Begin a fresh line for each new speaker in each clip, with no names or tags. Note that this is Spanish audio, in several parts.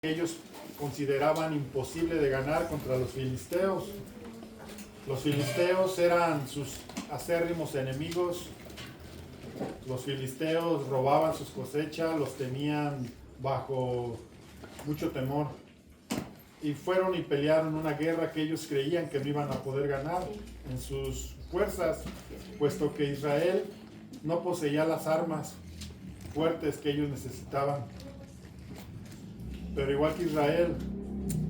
ellos consideraban imposible de ganar contra los filisteos. Los filisteos eran sus acérrimos enemigos. Los filisteos robaban sus cosechas, los tenían bajo mucho temor. Y fueron y pelearon una guerra que ellos creían que no iban a poder ganar en sus fuerzas, puesto que Israel no poseía las armas fuertes que ellos necesitaban. Pero igual que Israel,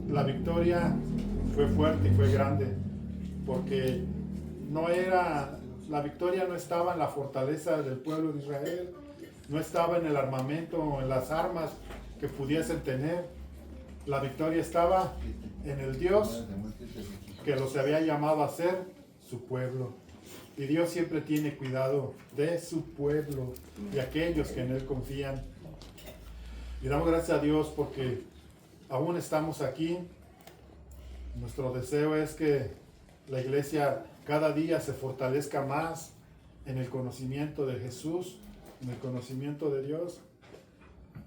la victoria fue fuerte y fue grande, porque la victoria no estaba en la fortaleza del pueblo de Israel, no estaba en el armamento o en las armas que pudiesen tener. La victoria estaba en el Dios que los había llamado a ser su pueblo. Y Dios siempre tiene cuidado de su pueblo y aquellos que en Él confían. Y damos gracias a Dios porque aún estamos aquí. Nuestro deseo es que la iglesia cada día se fortalezca más en el conocimiento de Jesús, en el conocimiento de Dios.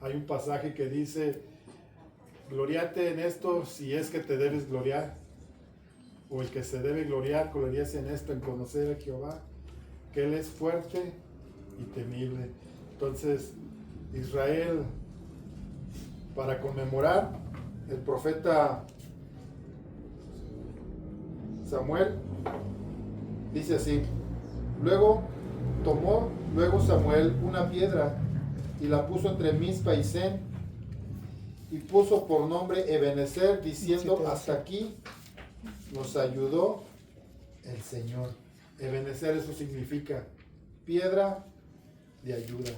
Hay un pasaje que dice: gloriate en esto si es que te debes gloriar, o el que se debe gloriar, gloríase en esto, en conocer a Jehová, que Él es fuerte y temible. Entonces, Israel, para conmemorar, el profeta Samuel dice así: luego Samuel una piedra y la puso entre Mizpa y Sen, y puso por nombre Ebenezer, diciendo: hasta aquí nos ayudó el Señor. Ebenezer, eso significa piedra de ayuda.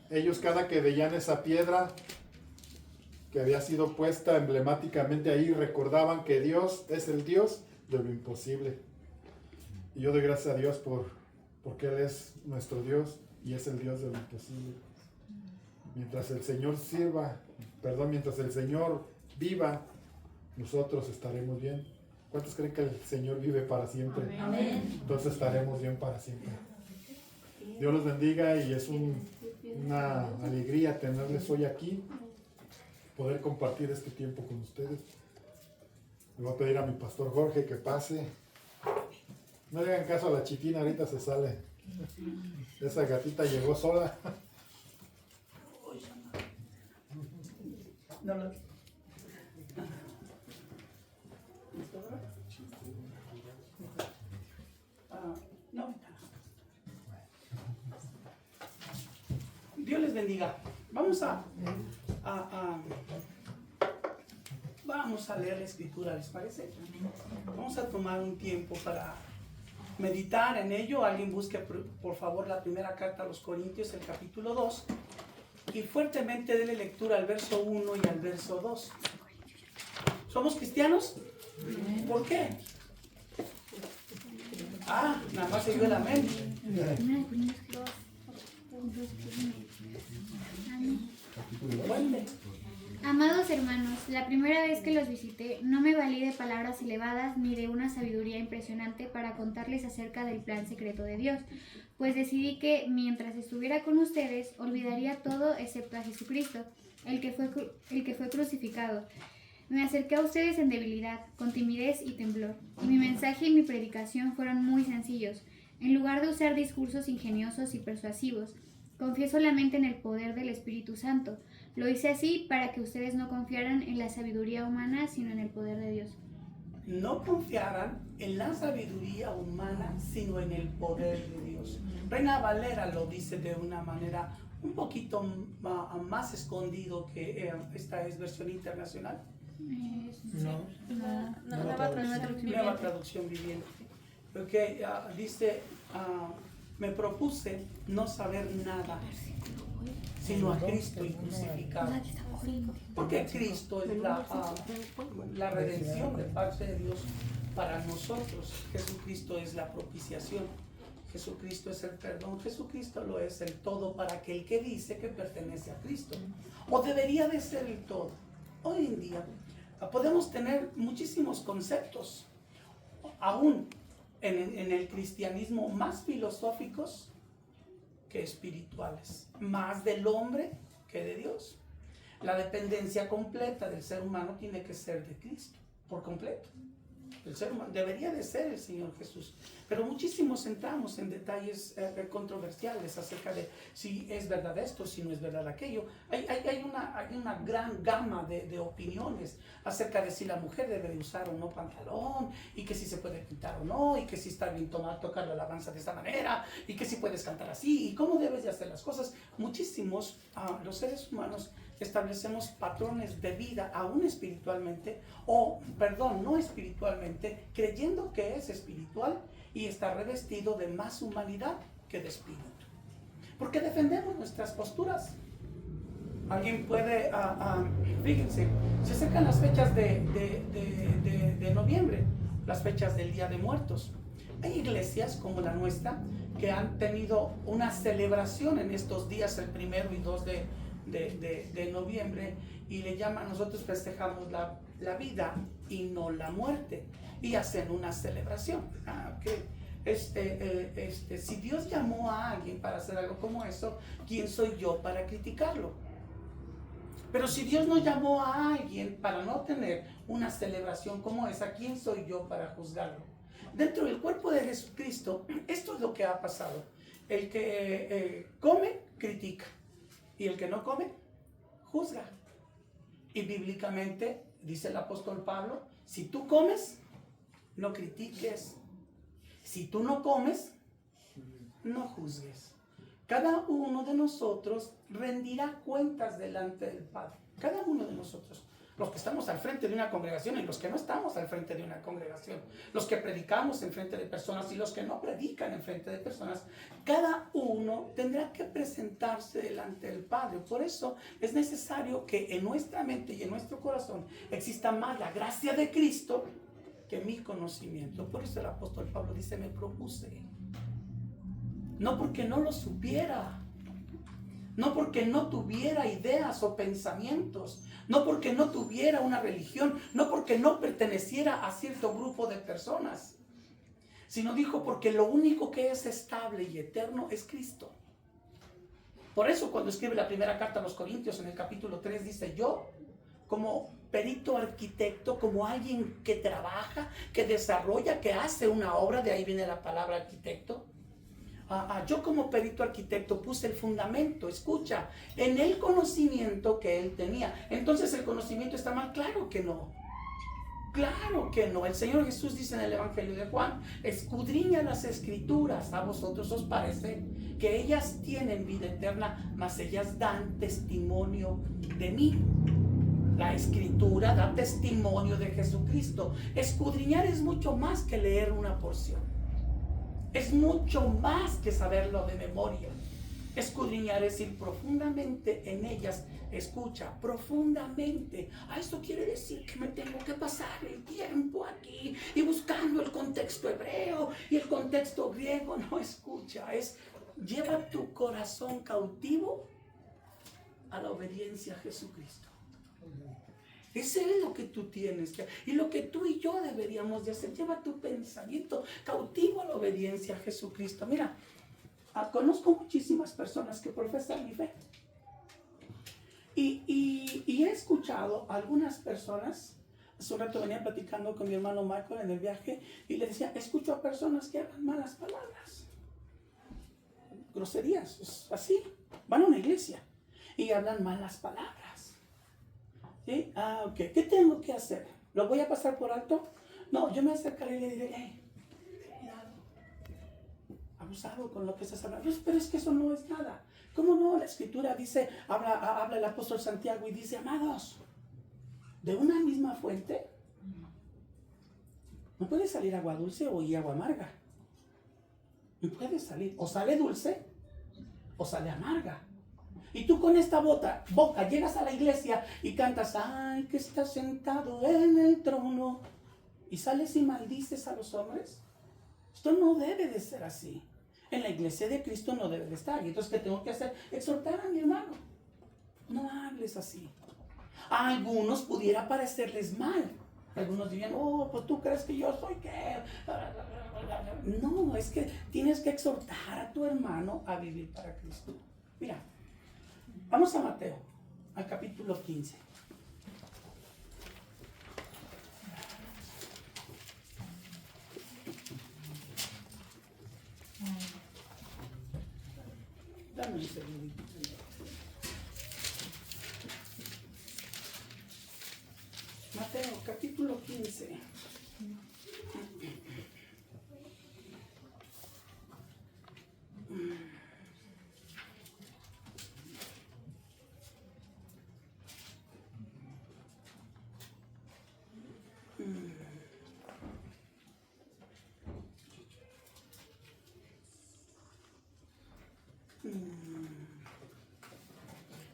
Ellos, cada que veían esa piedra que había sido puesta emblemáticamente ahí, recordaban que Dios es el Dios de lo imposible. Y yo doy gracias a Dios porque Él es nuestro Dios y es el Dios de lo imposible. Mientras el Señor viva, nosotros estaremos bien. ¿Cuántos creen que el Señor vive para siempre? Amén. Entonces estaremos bien para siempre. Dios los bendiga y es una alegría tenerles hoy aquí, poder compartir este tiempo con ustedes. Le voy a pedir a mi pastor Jorge que pase. No le hagan caso a la chiquina, ahorita se sale. Esa gatita llegó sola.
Dios les bendiga. Vamos a leer la escritura, ¿les parece? Vamos a tomar un tiempo para meditar en ello. Alguien busque por favor la primera carta a los Corintios, el capítulo 2, y fuertemente dele lectura al verso 1 y al verso 2. ¿Somos cristianos? ¿Por qué? Nada más se dio el amén.
Amados hermanos, la primera vez que los visité no me valí de palabras elevadas ni de una sabiduría impresionante para contarles acerca del plan secreto de Dios, pues decidí que mientras estuviera con ustedes olvidaría todo excepto a Jesucristo, el que fue crucificado. Me acerqué a ustedes en debilidad, con timidez y temblor, y mi mensaje y mi predicación fueron muy sencillos. En lugar de usar discursos ingeniosos y persuasivos, confié solamente en el poder del Espíritu Santo. Lo hice así para que ustedes no confiaran en la sabiduría humana, sino en el poder de Dios.
No confiaran en la sabiduría humana, sino en el poder de Dios. Reina Valera lo dice de una manera un poquito más escondido que esta es versión internacional. Nueva traducción viviente. Okay, dice: me propuse no saber nada sino a Cristo y crucificado. Porque Cristo es la redención de parte de Dios para nosotros. Jesucristo es la propiciación. Jesucristo es el perdón. Jesucristo lo es el todo para aquel que dice que pertenece a Cristo. O debería de ser el todo. Hoy en día podemos tener muchísimos conceptos, aún en el cristianismo, más filosóficos que espirituales, más del hombre que de Dios. La dependencia completa del ser humano tiene que ser de Cristo, por completo. El ser humano debería de ser el Señor Jesús. Pero muchísimos entramos en detalles controversiales acerca de si es verdad esto, si no es verdad aquello. Hay una gran gama de opiniones acerca de si la mujer debe usar o no pantalón, y que si se puede pintar o no, y que si está bien tocar la alabanza de esta manera, y que si puedes cantar así, y cómo debes de hacer las cosas. Muchísimos, los seres humanos, establecemos patrones de vida, aún espiritualmente, no espiritualmente, creyendo que es espiritual y está revestido de más humanidad que de espíritu. Porque defendemos nuestras posturas. Alguien puede, fíjense, se acercan las fechas de noviembre, las fechas del Día de Muertos. Hay iglesias como la nuestra que han tenido una celebración en estos días, el 1 y 2 de noviembre, y le llaman, nosotros festejamos la vida y no la muerte, y hacen una celebración. Si Dios llamó a alguien para hacer algo como eso, ¿quién soy yo para criticarlo? Pero si Dios no llamó a alguien para no tener una celebración como esa, ¿quién soy yo para juzgarlo? Dentro del cuerpo de Jesucristo, esto es lo que ha pasado. El que come, critica. Y el que no come, juzga. Y bíblicamente, dice el apóstol Pablo, si tú comes, no critiques. Si tú no comes, no juzgues. Cada uno de nosotros rendirá cuentas delante del Padre. Cada uno de nosotros. Los que estamos al frente de una congregación y los que no estamos al frente de una congregación. Los que predicamos en frente de personas y los que no predican en frente de personas. Cada uno tendrá que presentarse delante del Padre. Por eso es necesario que en nuestra mente y en nuestro corazón exista más la gracia de Cristo que mi conocimiento. Por eso el apóstol Pablo dice, me propuse. No porque no lo supiera. No porque no tuviera ideas o pensamientos, no porque no tuviera una religión, no porque no perteneciera a cierto grupo de personas, sino dijo porque lo único que es estable y eterno es Cristo. Por eso cuando escribe la primera carta a los Corintios en el capítulo 3 dice, yo como perito arquitecto, como alguien que trabaja, que desarrolla, que hace una obra, de ahí viene la palabra arquitecto. Yo como perito arquitecto puse el fundamento, escucha, en el conocimiento que él tenía. Entonces el conocimiento está mal, claro que no. Claro que no. El Señor Jesús dice en el Evangelio de Juan, escudriña las escrituras, a vosotros os parece que ellas tienen vida eterna, mas ellas dan testimonio de mí. La escritura da testimonio de Jesucristo. Escudriñar es mucho más que leer una porción. Es mucho más que saberlo de memoria. Escudriñar es ir profundamente en ellas. Escucha, profundamente. Esto quiere decir que me tengo que pasar el tiempo aquí y buscando el contexto hebreo y el contexto griego. No, escucha, lleva tu corazón cautivo a la obediencia a Jesucristo. Eso es lo que tú tienes que hacer y lo que tú y yo deberíamos de hacer. Lleva tu pensamiento cautivo a la obediencia a Jesucristo. Mira, conozco muchísimas personas que profesan mi fe. Y he escuchado a algunas personas. Hace un rato venía platicando con mi hermano Michael en el viaje y le decía, escucho a personas que hablan malas palabras. Groserías, es así. Van a una iglesia y hablan malas palabras. ¿Sí? Ok. ¿Qué tengo que hacer? ¿Lo voy a pasar por alto? No, yo me acercaré y le diré, hey, cuidado, abusado con lo que estás hablando. Pero es que eso no es nada. ¿Cómo no? La escritura dice, habla el apóstol Santiago y dice, amados, de una misma fuente no puede salir agua dulce o agua amarga. No puede salir, o sale dulce o sale amarga. Y tú con esta boca llegas a la iglesia y cantas, ay, que está sentado en el trono, y sales y maldices a los hombres. Esto no debe de ser así. En la iglesia de Cristo no debe de estar. Y entonces, ¿qué tengo que hacer? Exhortar a mi hermano. No hables así. A algunos pudiera parecerles mal. Algunos dirían, pues tú crees que yo soy qué. No, es que tienes que exhortar a tu hermano a vivir para Cristo. Mira. Vamos a Mateo. al capítulo 15. Dame un segundito. Mateo, capítulo 15.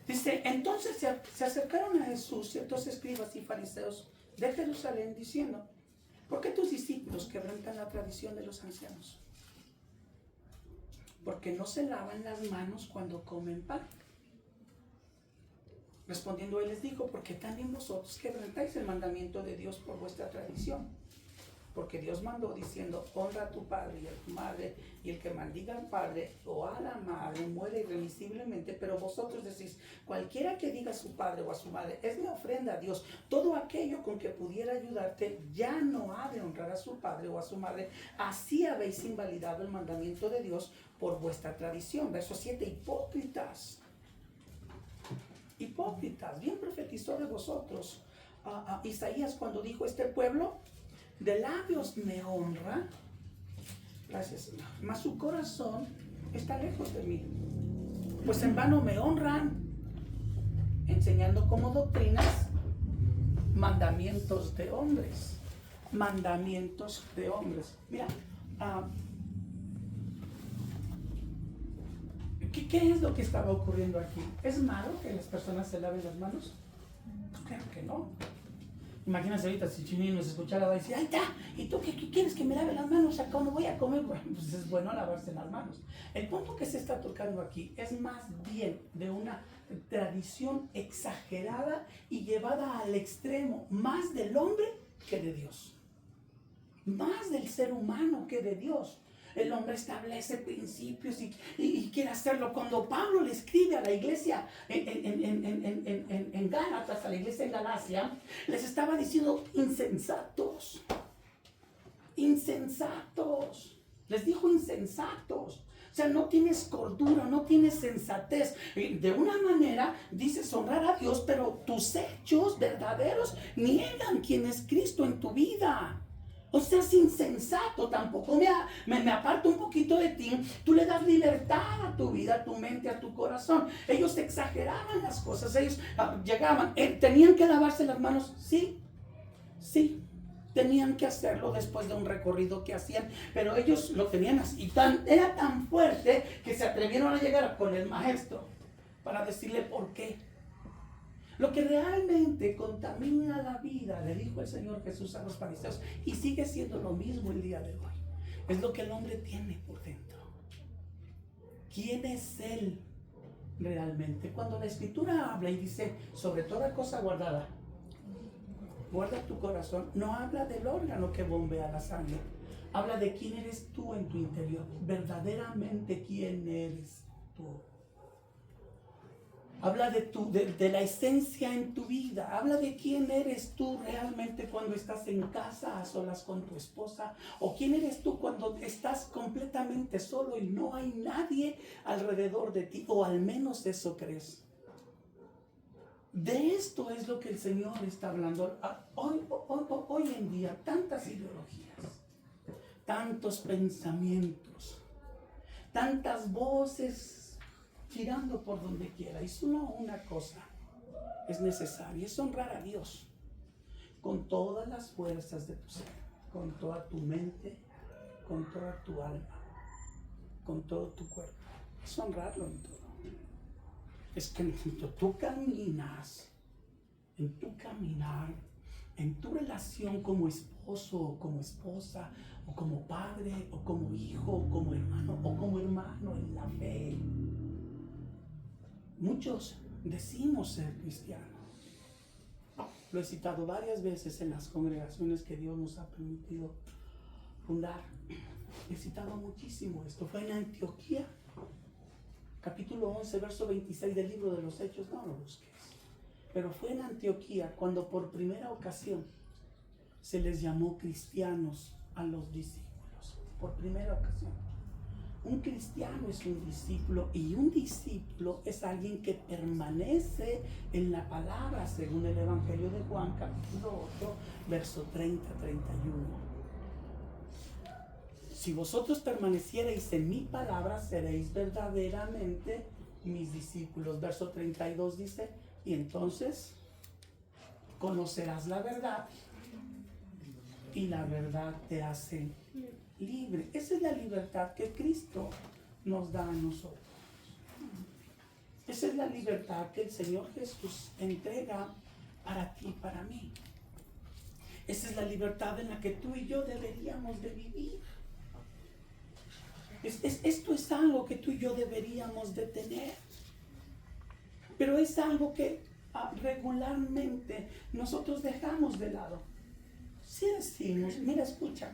Dice, entonces se acercaron a Jesús ciertos escribas y fariseos de Jerusalén diciendo, ¿por qué tus discípulos quebrantan la tradición de los ancianos? Porque no se lavan las manos cuando comen pan. Respondiendo él les dijo, porque también vosotros quebrantáis el mandamiento de Dios por vuestra tradición. Porque Dios mandó diciendo, honra a tu padre y a tu madre, y el que maldiga al padre o a la madre muere irremisiblemente. Pero vosotros decís, cualquiera que diga a su padre o a su madre, es mi ofrenda a Dios, todo aquello con que pudiera ayudarte, ya no ha de honrar a su padre o a su madre. Así habéis invalidado el mandamiento de Dios por vuestra tradición. Verso 7, hipócritas. Hipócritas, bien profetizó de vosotros Isaías cuando dijo, este pueblo de labios me honra, gracias, mas su corazón está lejos de mí. Pues en vano me honran, enseñando como doctrinas mandamientos de hombres. Mandamientos de hombres. Mira, ¿qué es lo que estaba ocurriendo aquí? ¿Es malo que las personas se laven las manos? Pues claro que no. Imagínense ahorita si Chini nos escuchara, va a decir, ¡ay, está! ¿Y tú qué quieres que me lave las manos? ¿Acá no voy a comer? Bueno, pues es bueno lavarse las manos. El punto que se está tocando aquí es más bien de una tradición exagerada y llevada al extremo, más del hombre que de Dios. Más del ser humano que de Dios. El hombre establece principios y quiere hacerlo. Cuando Pablo le escribe a la iglesia en Gálatas, a la iglesia en Galacia, les estaba diciendo insensatos. Insensatos. Les dijo insensatos. O sea, no tienes cordura, no tienes sensatez. De una manera dices honrar a Dios, pero tus hechos verdaderos niegan quién es Cristo en tu vida. O sea, es insensato, tampoco me aparto un poquito de ti. Tú le das libertad a tu vida, a tu mente, a tu corazón. Ellos exageraban las cosas, ellos llegaban, tenían que lavarse las manos, sí, tenían que hacerlo después de un recorrido que hacían, pero ellos lo tenían así, era tan fuerte que se atrevieron a llegar con el maestro para decirle por qué. Lo que realmente contamina la vida, le dijo el Señor Jesús a los fariseos, y sigue siendo lo mismo el día de hoy, es lo que el hombre tiene por dentro. ¿Quién es él realmente? Cuando la Escritura habla y dice, sobre toda cosa guardada, guarda tu corazón, no habla del órgano que bombea la sangre, habla de quién eres tú en tu interior, verdaderamente quién eres tú. Habla de la esencia en tu vida. Habla de quién eres tú realmente cuando estás en casa a solas con tu esposa. O quién eres tú cuando estás completamente solo y no hay nadie alrededor de ti. O al menos eso crees. De esto es lo que el Señor está hablando. Hoy en día, tantas ideologías, tantos pensamientos, tantas voces girando por donde quiera. Y solo una cosa es necesaria, es honrar a Dios con todas las fuerzas de tu ser, con toda tu mente, con toda tu alma, con todo tu cuerpo. Es honrarlo en todo. Es que tú caminas, en tu caminar, en tu relación como esposo o como esposa, o como padre, o como hijo, o como hermano en la fe. Muchos decimos ser cristianos. Lo he citado varias veces en las congregaciones que Dios nos ha permitido fundar. He citado muchísimo esto. Fue en Antioquía, capítulo 11, verso 26 del libro de los Hechos. No lo busques. Pero fue en Antioquía cuando por primera ocasión se les llamó cristianos a los discípulos. Por primera ocasión. Un cristiano es un discípulo, y un discípulo es alguien que permanece en la palabra, según el Evangelio de Juan, capítulo 8, verso 30-31. Si vosotros permaneciereis en mi palabra, seréis verdaderamente mis discípulos. Verso 32 dice, y entonces conocerás la verdad, y la verdad te hace libre. Esa es la libertad que Cristo nos da a nosotros. Esa es la libertad que el Señor Jesús entrega para ti y para mí. Esa es la libertad en la que tú y yo deberíamos de vivir. Esto es algo que tú y yo deberíamos de tener. Pero es algo que regularmente nosotros dejamos de lado. Si decimos, mira, escucha,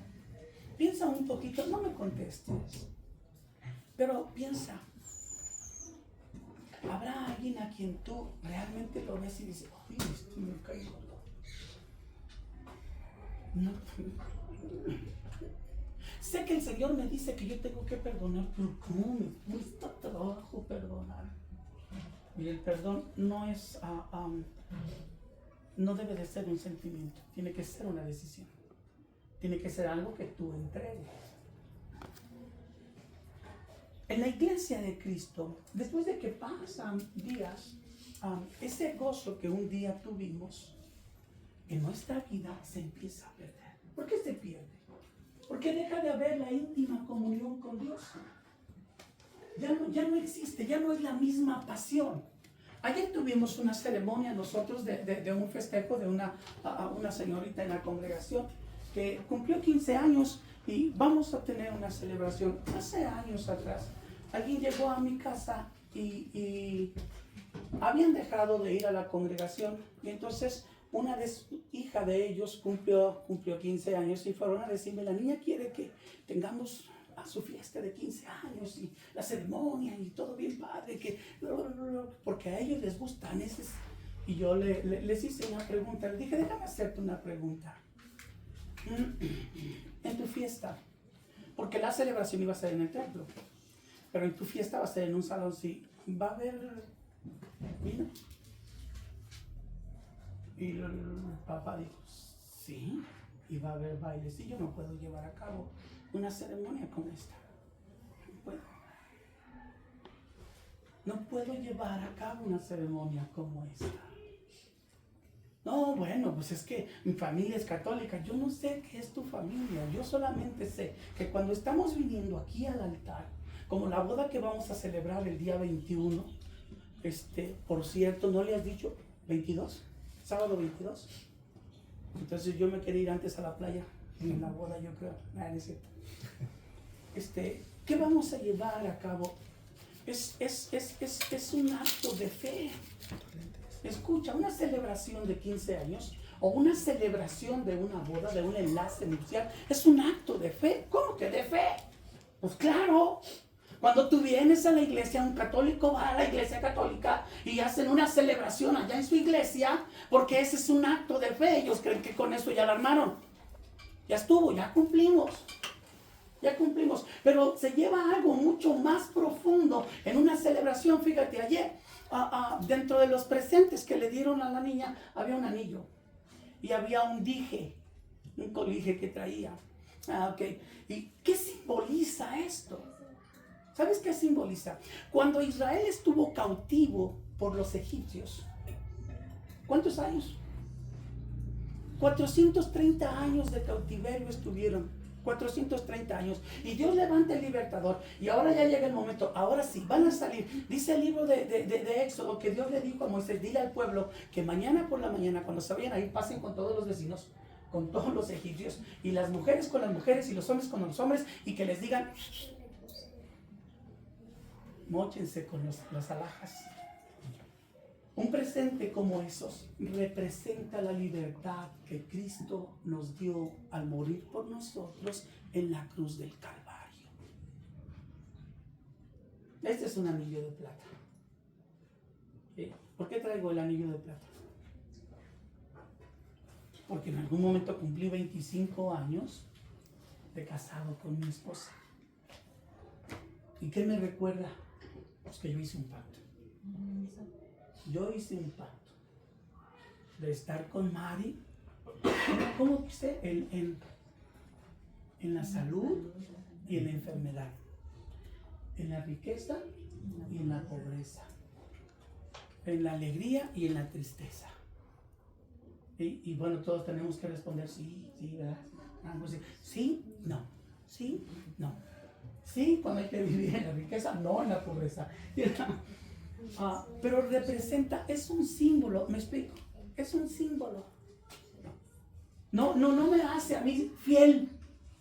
piensa un poquito, no me contestes, pero piensa, ¿habrá alguien a quien tú realmente lo ves y dices, ay, esto me cae gordo? No. Sé que el Señor me dice que yo tengo que perdonar, pero ¿cómo me cuesta trabajo perdonar? Mira, el perdón no es, no debe de ser un sentimiento, tiene que ser una decisión. Tiene que ser algo que tú entregues. En la iglesia de Cristo, después de que pasan días, ese gozo que un día tuvimos, en nuestra vida se empieza a perder. ¿Por qué se pierde? Porque deja de haber la íntima comunión con Dios. Ya no existe, ya no es la misma pasión. Ayer tuvimos una ceremonia nosotros de un festejo de una señorita en la congregación que cumplió 15 años y vamos a tener una celebración. Hace años atrás, alguien llegó a mi casa y habían dejado de ir a la congregación, y entonces una hija de ellos cumplió 15 años y fueron a decirme, la niña quiere que tengamos a su fiesta de 15 años y la ceremonia y todo bien padre, porque a ellos les gustan esas. Y yo les hice una pregunta, les dije, déjame hacerte una pregunta. En tu fiesta, porque la celebración iba a ser en el templo, pero en tu fiesta va a ser en un salón, sí, va a haber vino. Y el papá dijo, sí, y va a haber bailes, y yo no puedo llevar a cabo una ceremonia como esta. No puedo llevar a cabo una ceremonia como esta. No, bueno, pues es que mi familia es católica. Yo no sé qué es tu familia. Yo solamente sé que cuando estamos viniendo aquí al altar, como la boda que vamos a celebrar el día 21, por cierto, ¿no le has dicho 22? ¿Sábado 22? Entonces yo me quería ir antes a la playa, en la boda yo creo. No es cierto. ¿Qué vamos a llevar a cabo? Es un acto de fe. Escucha, una celebración de 15 años o una celebración de una boda, de un enlace nupcial, es un acto de fe. ¿Cómo que de fe? Pues claro, cuando tú vienes a la iglesia, un católico va a la iglesia católica y hacen una celebración allá en su iglesia, porque ese es un acto de fe. Ellos creen que con eso ya la armaron. Ya estuvo, ya cumplimos. Ya cumplimos, pero se lleva algo mucho más profundo en una celebración. Fíjate, ayer dentro de los presentes que le dieron a la niña había un anillo y había un dije, un colige que traía. Okay. ¿Y qué simboliza esto? ¿Sabes qué simboliza? Cuando Israel estuvo cautivo por los egipcios, ¿cuántos años? 430 años de cautiverio estuvieron. 430 años, y Dios levanta el libertador, y ahora ya llega el momento, ahora sí, van a salir. Dice el libro de Éxodo que Dios le dijo a Moisés, dile al pueblo que mañana por la mañana, cuando se vayan ahí, pasen con todos los vecinos, con todos los egipcios, y las mujeres con las mujeres, y los hombres con los hombres, y que les digan, móchense con las alhajas. Un presente como esos representa la libertad que Cristo nos dio al morir por nosotros en la cruz del Calvario. Este es un anillo de plata. ¿Por qué traigo el anillo de plata? porque en algún momento cumplí 25 años de casado con mi esposa. ¿Y qué me recuerda? Pues que yo hice un pacto. Yo hice un pacto de estar con Mari, ¿cómo dice? En la salud y en la enfermedad, en la riqueza y en la pobreza, en la alegría y en la tristeza. Y bueno, todos tenemos que responder sí, ¿verdad? Sí, no, sí, no. Sí, cuando hay que vivir en la riqueza, no en la pobreza. Pero representa, es un símbolo, me explico, es un símbolo. No me hace a mí fiel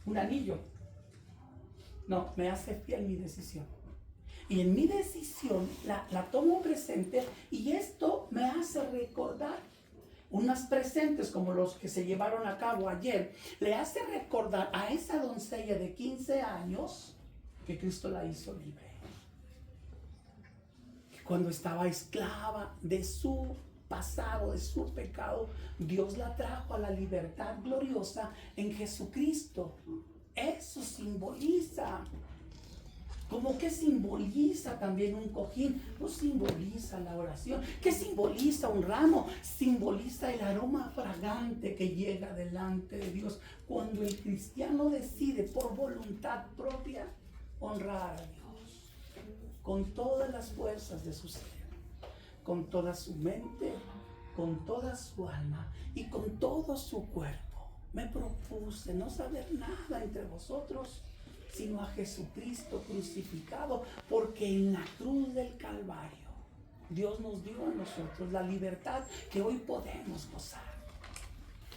un anillo. No, me hace fiel mi decisión. Y en mi decisión la tomo presente y esto me hace recordar unos presentes como los que se llevaron a cabo ayer. Le hace recordar a esa doncella de 15 años que Cristo la hizo libre. Cuando estaba esclava de su pasado, de su pecado, Dios la trajo a la libertad gloriosa en Jesucristo. Eso simboliza. ¿Cómo que simboliza también un cojín? Pues simboliza la oración. ¿Qué simboliza un ramo? Simboliza el aroma fragante que llega delante de Dios cuando el cristiano decide por voluntad propia honrar a Dios con todas las fuerzas de su ser, con toda su mente, con toda su alma y con todo su cuerpo. Me propuse no saber nada entre vosotros sino a Jesucristo crucificado, porque en la cruz del Calvario Dios nos dio a nosotros la libertad que hoy podemos gozar,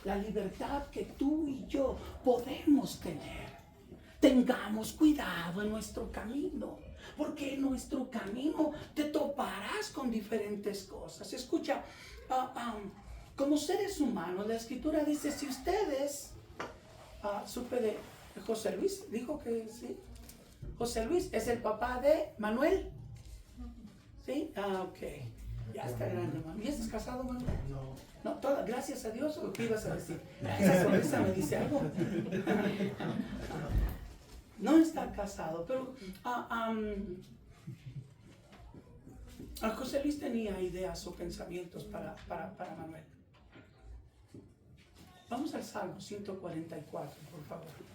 la libertad que tú y yo podemos tener. Tengamos cuidado en nuestro camino, porque en nuestro camino te toparás con diferentes cosas. Escucha, como seres humanos, la Escritura dice, si ustedes, supe de José Luis, dijo que sí. José Luis es el papá de Manuel. ¿Sí? Ok. Ya está grande, Manuel. ¿Ya estás casado, Manuel? No, gracias a Dios. ¿O qué ibas a decir? Esa sonrisa me dice algo. No está casado, pero José Luis tenía ideas o pensamientos para Manuel. Vamos al Salmo 144, por favor.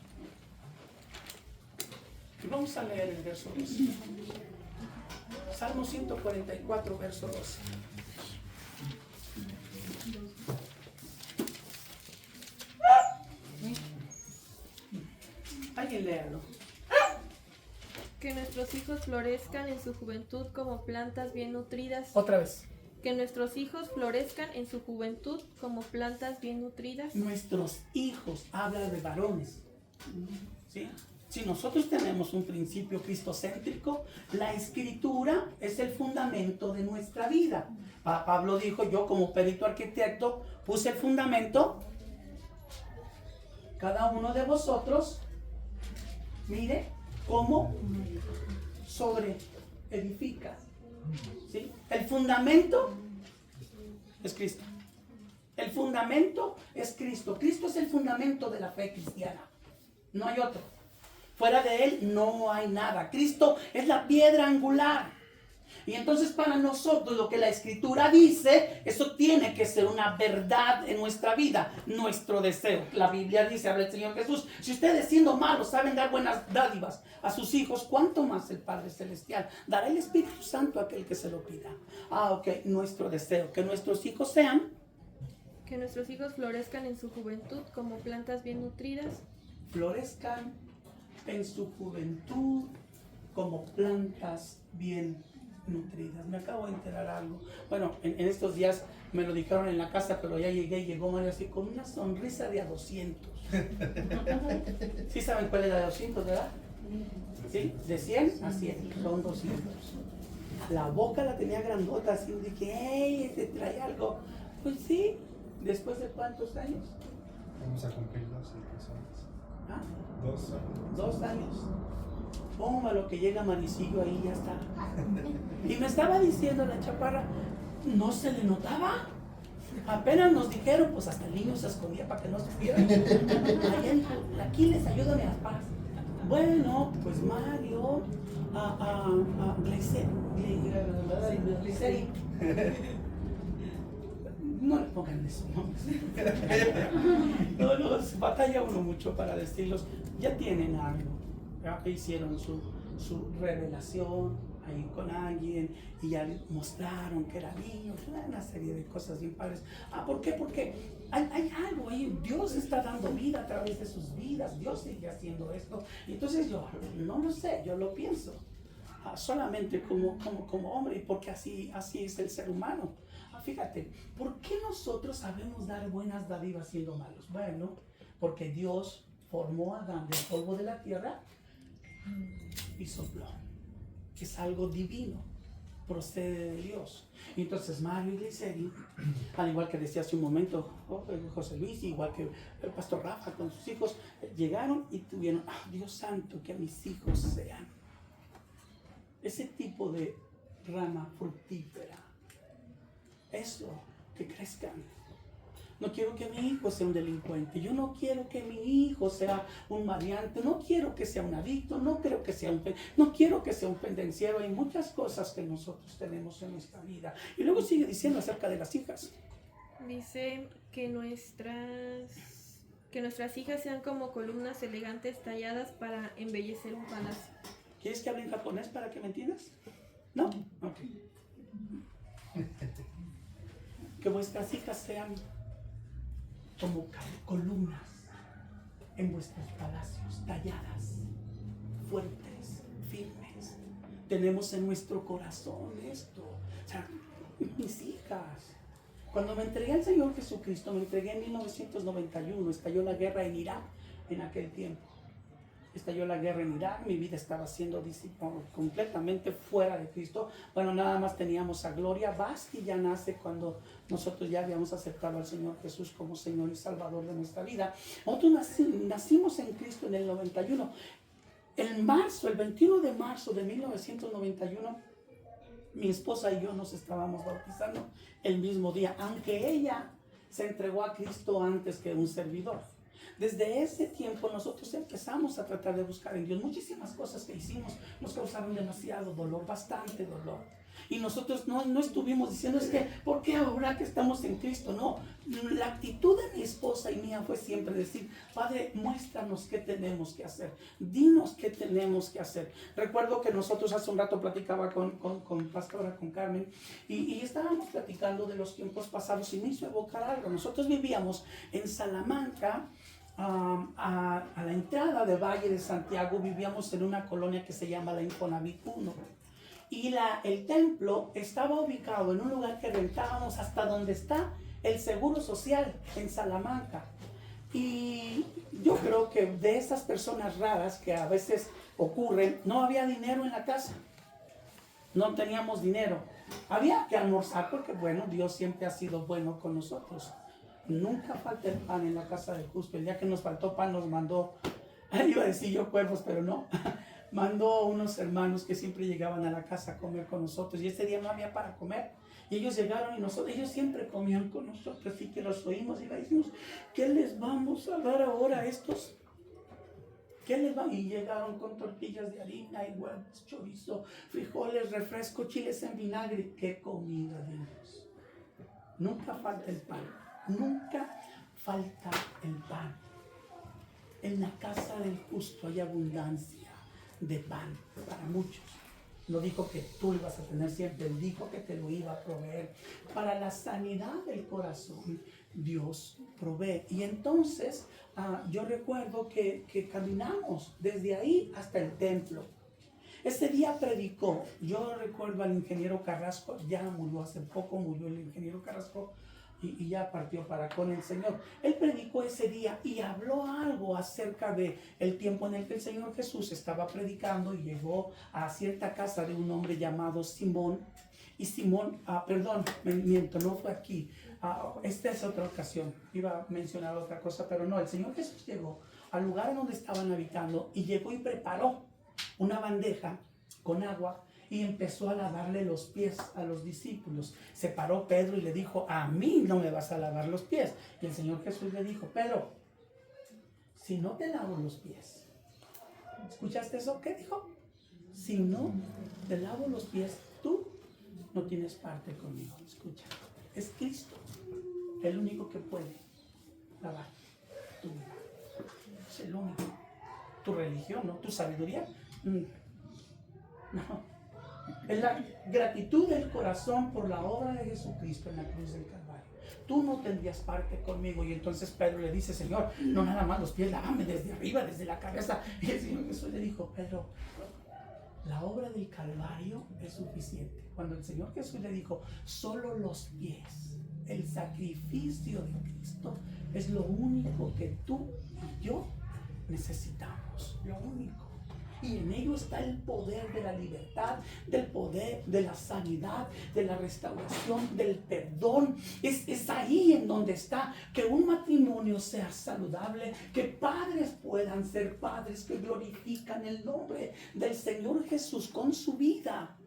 Y vamos a leer el verso 12. Salmo 144, verso 12. Alguien léalo.
Que nuestros hijos florezcan en su juventud como plantas bien nutridas.
Otra vez.
Que nuestros hijos florezcan en su juventud como plantas bien nutridas.
Nuestros hijos, habla de varones. ¿Sí? Si nosotros tenemos un principio cristocéntrico, la Escritura es el fundamento de nuestra vida. Pablo dijo, yo como perito arquitecto puse el fundamento. Cada uno de vosotros, mire cómo sobre edifica. ¿Sí? El fundamento es Cristo. El fundamento es Cristo. Cristo es el fundamento de la fe cristiana. No hay otro. Fuera de Él no hay nada. Cristo es la piedra angular. Y entonces para nosotros lo que la Escritura dice, eso tiene que ser una verdad en nuestra vida, nuestro deseo. La Biblia dice, habla el Señor Jesús, si ustedes siendo malos saben dar buenas dádivas a sus hijos, ¿cuánto más el Padre Celestial dará el Espíritu Santo a aquel que se lo pida? Ok, nuestro deseo, que nuestros hijos sean.
Que nuestros hijos florezcan en su juventud como plantas bien nutridas.
Florezcan en su juventud como plantas bien nutridas. Me acabo de enterar algo. Bueno, en estos días me lo dijeron en la casa, pero ya llegó Mario así con una sonrisa de a 200. ¿Sí saben cuál es la de 200, verdad? ¿Sí? De 100 a 100, son 200. La boca la tenía grandota, así dije, ¡ey! Este trae algo. Pues sí, ¿después de cuántos años?
Vamos a cumplir 2 personas.
¿Ah?
2 años.
2 años. Lo que llega Maricillo ahí ya está. Y me estaba diciendo la chaparra, ¿no se le notaba? Apenas nos dijeron, pues hasta el niño se escondía para que no supieran. Allá dijo, Aquiles, ayúdame a paz. Bueno, pues Mario, Gliceri. No le pongan eso, no, batalla uno mucho para decirlos. Ya tienen algo, ya hicieron su revelación ahí con alguien y ya mostraron que era niño, una serie de cosas bien padres. ¿Por qué? Porque hay algo ahí, Dios está dando vida a través de sus vidas, Dios sigue haciendo esto. Y entonces yo no lo sé, yo lo pienso solamente como hombre, porque así es el ser humano. Fíjate, ¿por qué nosotros sabemos dar buenas dádivas siendo malos? Bueno, porque Dios formó a Adán del polvo de la tierra y sopló. Es algo divino, procede de Dios. Y entonces Mario y Gliceri, al igual que decía hace un momento José Luis, igual que el pastor Rafa con sus hijos, llegaron y tuvieron, Dios santo, que mis hijos sean ese tipo de rama fructífera. Eso, que crezcan. No quiero que mi hijo sea un delincuente, yo no quiero que mi hijo sea un maleante, no quiero que sea un adicto, no quiero que sea un pendenciero. Hay muchas cosas que nosotros tenemos en nuestra vida. Y luego sigue diciendo acerca de las hijas.
Dice que nuestras hijas sean como columnas elegantes talladas para embellecer un palacio.
¿Quieres que hable en japonés para que me entiendas? ¿No? Ok. Que vuestras hijas sean como columnas en vuestros palacios, talladas, fuertes, firmes. Tenemos en nuestro corazón esto. O sea, mis hijas. Cuando me entregué al Señor Jesucristo, me entregué en 1991, estalló la guerra en Irak en aquel tiempo. Estalló la guerra en Irak, mi vida estaba siendo completamente fuera de Cristo. Bueno, nada más teníamos a Gloria. Basti ya nace cuando nosotros ya habíamos aceptado al Señor Jesús como Señor y Salvador de nuestra vida. Nosotros nacimos en Cristo en el 91. El 21 de marzo de 1991, mi esposa y yo nos estábamos bautizando el mismo día, aunque ella se entregó a Cristo antes que un servidor. Desde ese tiempo nosotros empezamos a tratar de buscar en Dios. Muchísimas cosas que hicimos nos causaron demasiado dolor, bastante dolor. Y nosotros no estuvimos diciendo, es que, ¿por qué ahora que estamos en Cristo? No, la actitud de mi esposa y mía fue siempre decir, Padre, muéstranos qué tenemos que hacer. Dinos qué tenemos que hacer. Recuerdo que nosotros hace un rato platicaba con Pastora, con Carmen, y estábamos platicando de los tiempos pasados y me hizo evocar algo. Nosotros vivíamos en Salamanca, a la entrada del Valle de Santiago, vivíamos en una colonia que se llama la Infonavit 1. Y el templo estaba ubicado en un lugar que rentábamos hasta donde está el Seguro Social en Salamanca. Y yo creo que de esas personas raras que a veces ocurren, no había dinero en la casa. No teníamos dinero. Había que almorzar porque, bueno, Dios siempre ha sido bueno con nosotros. Nunca falta el pan en la casa del justo. El día que nos faltó pan nos mandó, iba a decir yo cuervos, pero no. Mandó unos hermanos que siempre llegaban a la casa a comer con nosotros y ese día no había para comer y ellos llegaron y ellos siempre comían con nosotros, así que los oímos y le dijimos, ¿qué les vamos a dar ahora a estos? ¿Qué les va? Y llegaron con tortillas de harina y huevos, chorizo, frijoles, refresco, chiles en vinagre. ¡Qué comida de Dios! Nunca falta el pan, nunca falta el pan. En la casa del justo hay abundancia de pan para muchos. No dijo que tú lo ibas a tener siempre, él dijo que te lo iba a proveer. Para la sanidad del corazón, Dios provee. Y entonces yo recuerdo que caminamos desde ahí hasta el templo. Ese día predicó, yo recuerdo al ingeniero Carrasco, ya murió hace poco, murió el ingeniero Carrasco, y ya partió para con el Señor. Él predicó ese día y habló algo acerca de el tiempo en el que el Señor Jesús estaba predicando y llegó a cierta casa de un hombre llamado Simón. Y Simón, perdón, me miento, no fue aquí. Esta es otra ocasión. Iba a mencionar otra cosa, pero no. El Señor Jesús llegó al lugar donde estaban habitando y llegó y preparó una bandeja con agua y empezó a lavarle los pies a los discípulos. Se paró Pedro y le dijo, a mí no me vas a lavar los pies. Y el Señor Jesús le dijo, Pedro, si no te lavo los pies. ¿Escuchaste eso? ¿Qué dijo? Si no te lavo los pies, tú no tienes parte conmigo. Escucha, es Cristo el único que puede lavar tu vida. Es el único. Tu religión, ¿no? Tu sabiduría. No. Es la gratitud del corazón por la obra de Jesucristo en la cruz del Calvario. Tú no tendrías parte conmigo. Y entonces Pedro le dice, Señor, no nada más los pies, lávame desde arriba, desde la cabeza. Y el Señor Jesús le dijo, Pedro, la obra del Calvario es suficiente. Cuando el Señor Jesús le dijo, solo los pies, el sacrificio de Cristo es lo único que tú y yo necesitamos, lo único. Y en ello está el poder de la libertad, del poder de la sanidad, de la restauración, del perdón. Es ahí en donde está que un matrimonio sea saludable, que padres puedan ser padres que glorifican el nombre del Señor Jesús con su vida,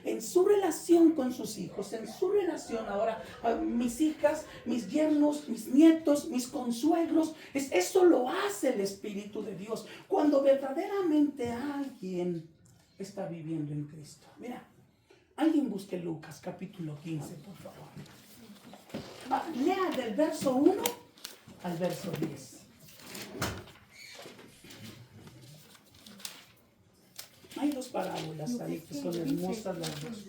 en su relación con sus hijos, en su relación ahora, mis hijas, mis yernos, mis nietos, mis consuegros. Eso lo hace el Espíritu de Dios cuando verdaderamente alguien está viviendo en Cristo. Mira, alguien busque Lucas capítulo 15, por favor. Lea del verso 1 al verso 10. Hay dos parábolas ahí que son hermosas las dos.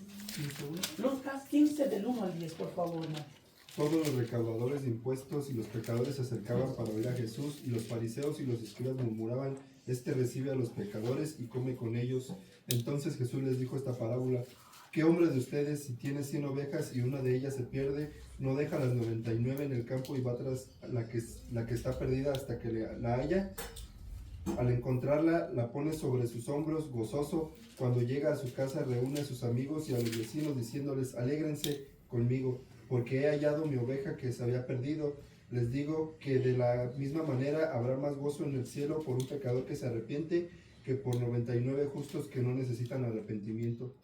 Lucas 15 del 1 al 10, por favor, Mario.
Todos los recaudadores de impuestos y los pecadores se acercaban para oír a Jesús, y los fariseos y los escribas murmuraban, este recibe a los pecadores y come con ellos. Entonces Jesús les dijo esta parábola: ¿qué hombre de ustedes, si tiene 100 ovejas y una de ellas se pierde, no deja las 99 en el campo y va tras la que está perdida hasta que la haya? Al encontrarla, la pone sobre sus hombros, gozoso. Cuando llega a su casa, reúne a sus amigos y a los vecinos, diciéndoles, alégrense conmigo, porque he hallado mi oveja que se había perdido. Les digo que de la misma manera habrá más gozo en el cielo por un pecador que se arrepiente, que por 99 justos que no necesitan arrepentimiento.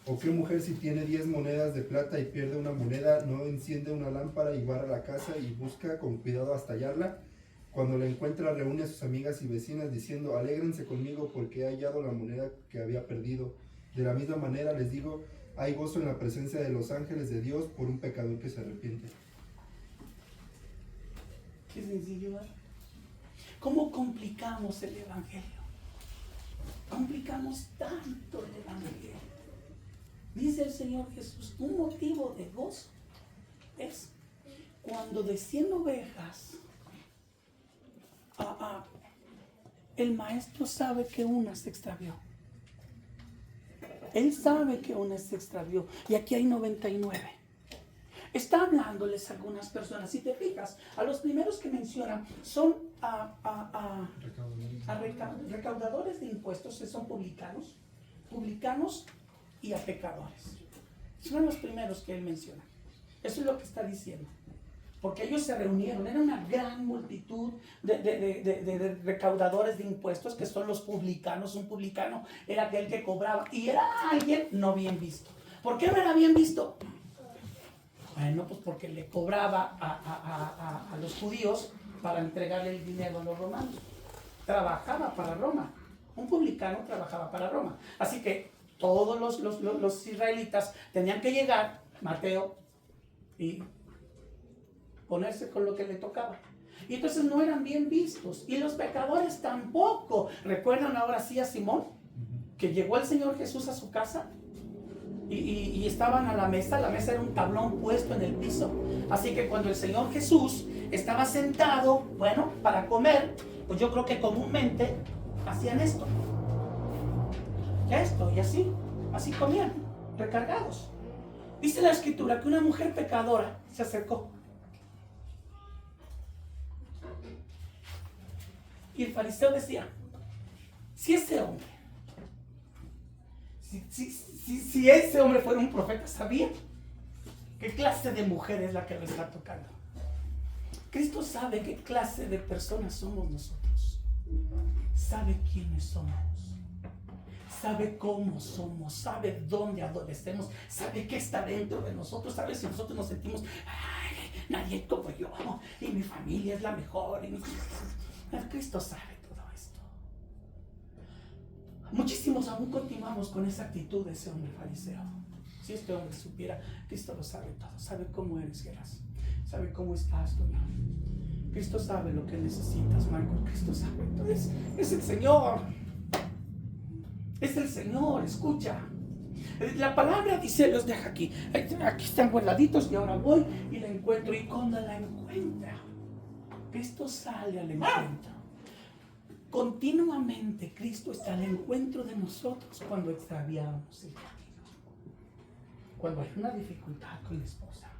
¿O qué mujer, si tiene 10 monedas de plata y pierde una moneda, no enciende una lámpara y barra la casa y busca con cuidado hasta hallarla? Cuando la encuentra, reúne a sus amigas y vecinas diciendo, alégrense conmigo porque he hallado la moneda que había perdido. De la misma manera les digo, hay gozo en la presencia de los ángeles de Dios por un pecador que se arrepiente.
Qué sencillo, ¿verdad? ¿Cómo complicamos el Evangelio? Complicamos tanto el Evangelio. Dice el Señor Jesús, un motivo de gozo es cuando de 100 ovejas, el maestro sabe que una se extravió. Él sabe que una se extravió y aquí hay 99. Está hablándoles a algunas personas. Si te fijas, a los primeros que mencionan son recaudadores de impuestos, que son publicanos y a pecadores. Son los primeros que él menciona. Eso es lo que está diciendo. Porque ellos se reunieron, era una gran multitud de recaudadores de impuestos, que son los publicanos. Un publicano era aquel que cobraba y era alguien no bien visto. ¿Por qué no era bien visto? Bueno, pues porque le cobraba a los judíos para entregarle el dinero a los romanos. Trabajaba para Roma. Un publicano trabajaba para Roma. Así que todos los israelitas tenían que llegar, Mateo, y ponerse con lo que le tocaba. Y entonces no eran bien vistos. Y los pecadores tampoco. ¿Recuerdan ahora sí a Simón? Que llegó el Señor Jesús a su casa y estaban a la mesa. La mesa era un tablón puesto en el piso. Así que cuando el Señor Jesús estaba sentado, bueno, para comer, pues yo creo que comúnmente hacían esto. Y así comían, recargados. Dice la Escritura que una mujer pecadora se acercó. Y el fariseo decía, si ese hombre, si ese hombre fuera un profeta, ¿sabía qué clase de mujer es la que lo está tocando? Cristo sabe qué clase de personas somos nosotros. Sabe quiénes somos. sabe cómo somos, sabe dónde adolecemos, sabe qué está dentro de nosotros, sabe si nosotros nos sentimos, ay, nadie como yo, y mi familia es la mejor. Cristo sabe todo esto. Muchísimos aún continuamos con esa actitud de ese hombre fariseo. Si este hombre supiera, Cristo lo sabe todo, sabe cómo eres, Geras, sabe cómo estás, Toño. Cristo sabe lo que necesitas, Michael. Cristo sabe. Entonces, es el Señor. Es el Señor, escucha. La palabra dice, los deja aquí. Aquí están guardaditos y ahora voy y la encuentro. Y cuando la encuentra, Cristo sale al encuentro. Continuamente Cristo está al encuentro de nosotros cuando extraviamos el camino. Cuando hay una dificultad con la esposa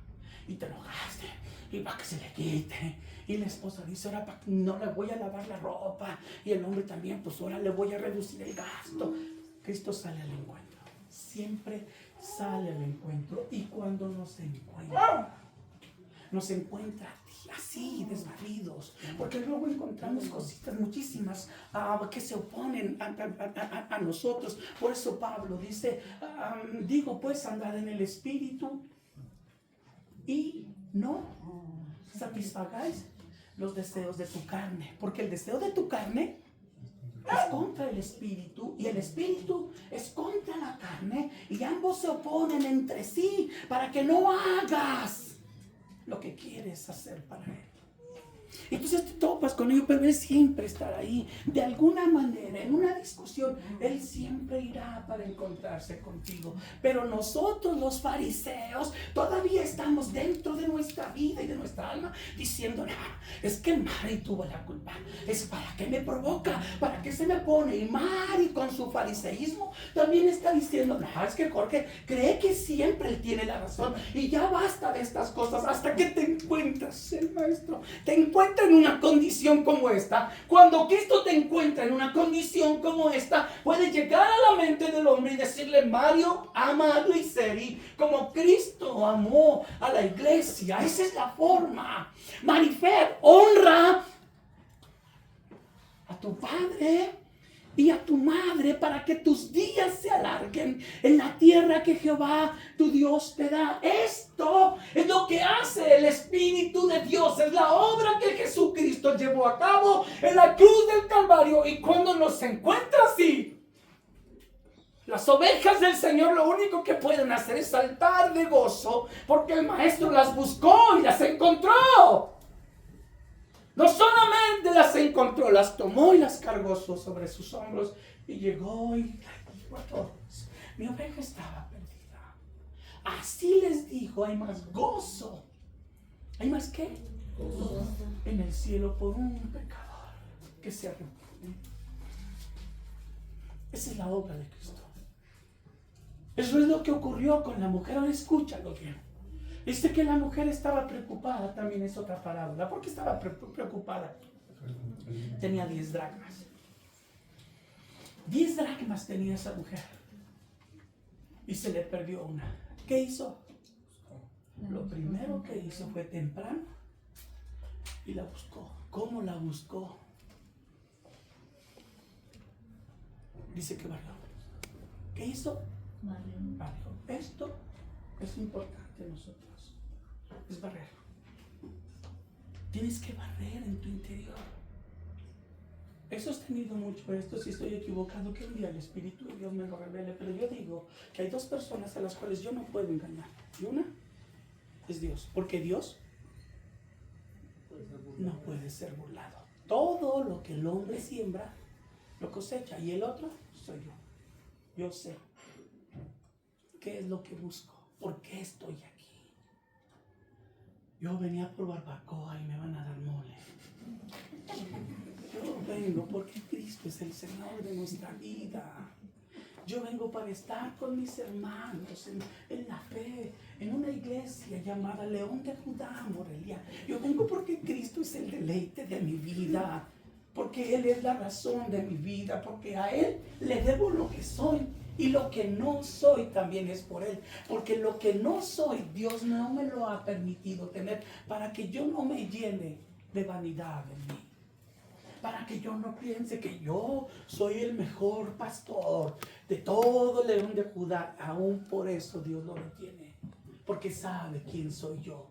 y te enojaste y para que se le quite, y la esposa dice, ahora no le voy a lavar la ropa, y el hombre también, pues ahora le voy a reducir el gasto. Cristo sale al encuentro, siempre sale al encuentro. Y cuando nos encuentra así, desvalidos, porque luego encontramos cositas muchísimas que se oponen a nosotros. Por eso Pablo dice, digo pues, andad en el Espíritu y no satisfagáis los deseos de tu carne, porque el deseo de tu carne es contra el Espíritu y el Espíritu es contra la carne, y ambos se oponen entre sí para que no hagas lo que quieres hacer para Él. Entonces te topas con ello, pero Él siempre estará ahí. De alguna manera, en una discusión, Él siempre irá para encontrarse contigo. Pero nosotros, los fariseos, todavía estamos dentro de nuestra vida y de nuestra alma diciendo, no, es que Mari tuvo la culpa. Es para qué me provoca, para qué se me pone. Y Mari, con su fariseísmo, también está diciendo, no, es que Jorge cree que siempre él tiene la razón. Y ya basta de estas cosas hasta que te encuentras, el maestro te encuentra en una condición como esta. Cuando Cristo te encuentra en una condición como esta, puede llegar a la mente del hombre y decirle, Mario, ama a Luiseri como Cristo amó a la iglesia. Esa es la forma. Marifer, honra a tu padre y a tu madre para que tus días se alarguen en la tierra que Jehová tu Dios te da. Esto es lo que hace el Espíritu de Dios, es la obra que Jesucristo llevó a cabo en la cruz del Calvario. Y cuando nos encuentra así, las ovejas del Señor lo único que pueden hacer es saltar de gozo, porque el Maestro las buscó y las encontró. No solamente las encontró, las tomó y las cargó sobre sus hombros y llegó y dijo a todos, mi oveja estaba perdida. Así les dijo, hay más gozo. ¿Hay más qué? Gozo en el cielo por un pecador que se arrepiente. Esa es la obra de Cristo. Eso es lo que ocurrió con la mujer. Ahora escúchalo bien. Dice que la mujer estaba preocupada, también es otra parábola. ¿Por qué estaba preocupada? Tenía 10 dracmas. 10 dracmas tenía esa mujer. Y se le perdió una. ¿Qué hizo? Lo primero que hizo fue temprano y la buscó. ¿Cómo la buscó? Dice que barrió. ¿Qué hizo? Barrió. Esto es importante en nosotros. Es barrer. Tienes que barrer en tu interior. He sostenido mucho esto, si estoy equivocado, que un día el Espíritu de Dios me lo revele, pero yo digo que hay dos personas a las cuales yo no puedo engañar. Y una es Dios, porque Dios no puede ser burlado. Todo lo que el hombre siembra, lo cosecha, y el otro soy yo. Yo sé qué es lo que busco, por qué estoy aquí. Yo venía por barbacoa y me van a dar mole. Yo vengo porque Cristo es el Señor de nuestra vida. Yo vengo para estar con mis hermanos en la fe, en una iglesia llamada León de Judá, Morelia. Yo vengo porque Cristo es el deleite de mi vida, porque Él es la razón de mi vida, porque a Él le debo lo que soy. Y lo que no soy también es por Él, porque lo que no soy, Dios no me lo ha permitido tener para que yo no me llene de vanidad en mí. para que yo no piense que yo soy el mejor pastor de todo León de Judá. Aún por eso Dios lo detiene, porque sabe quién soy yo,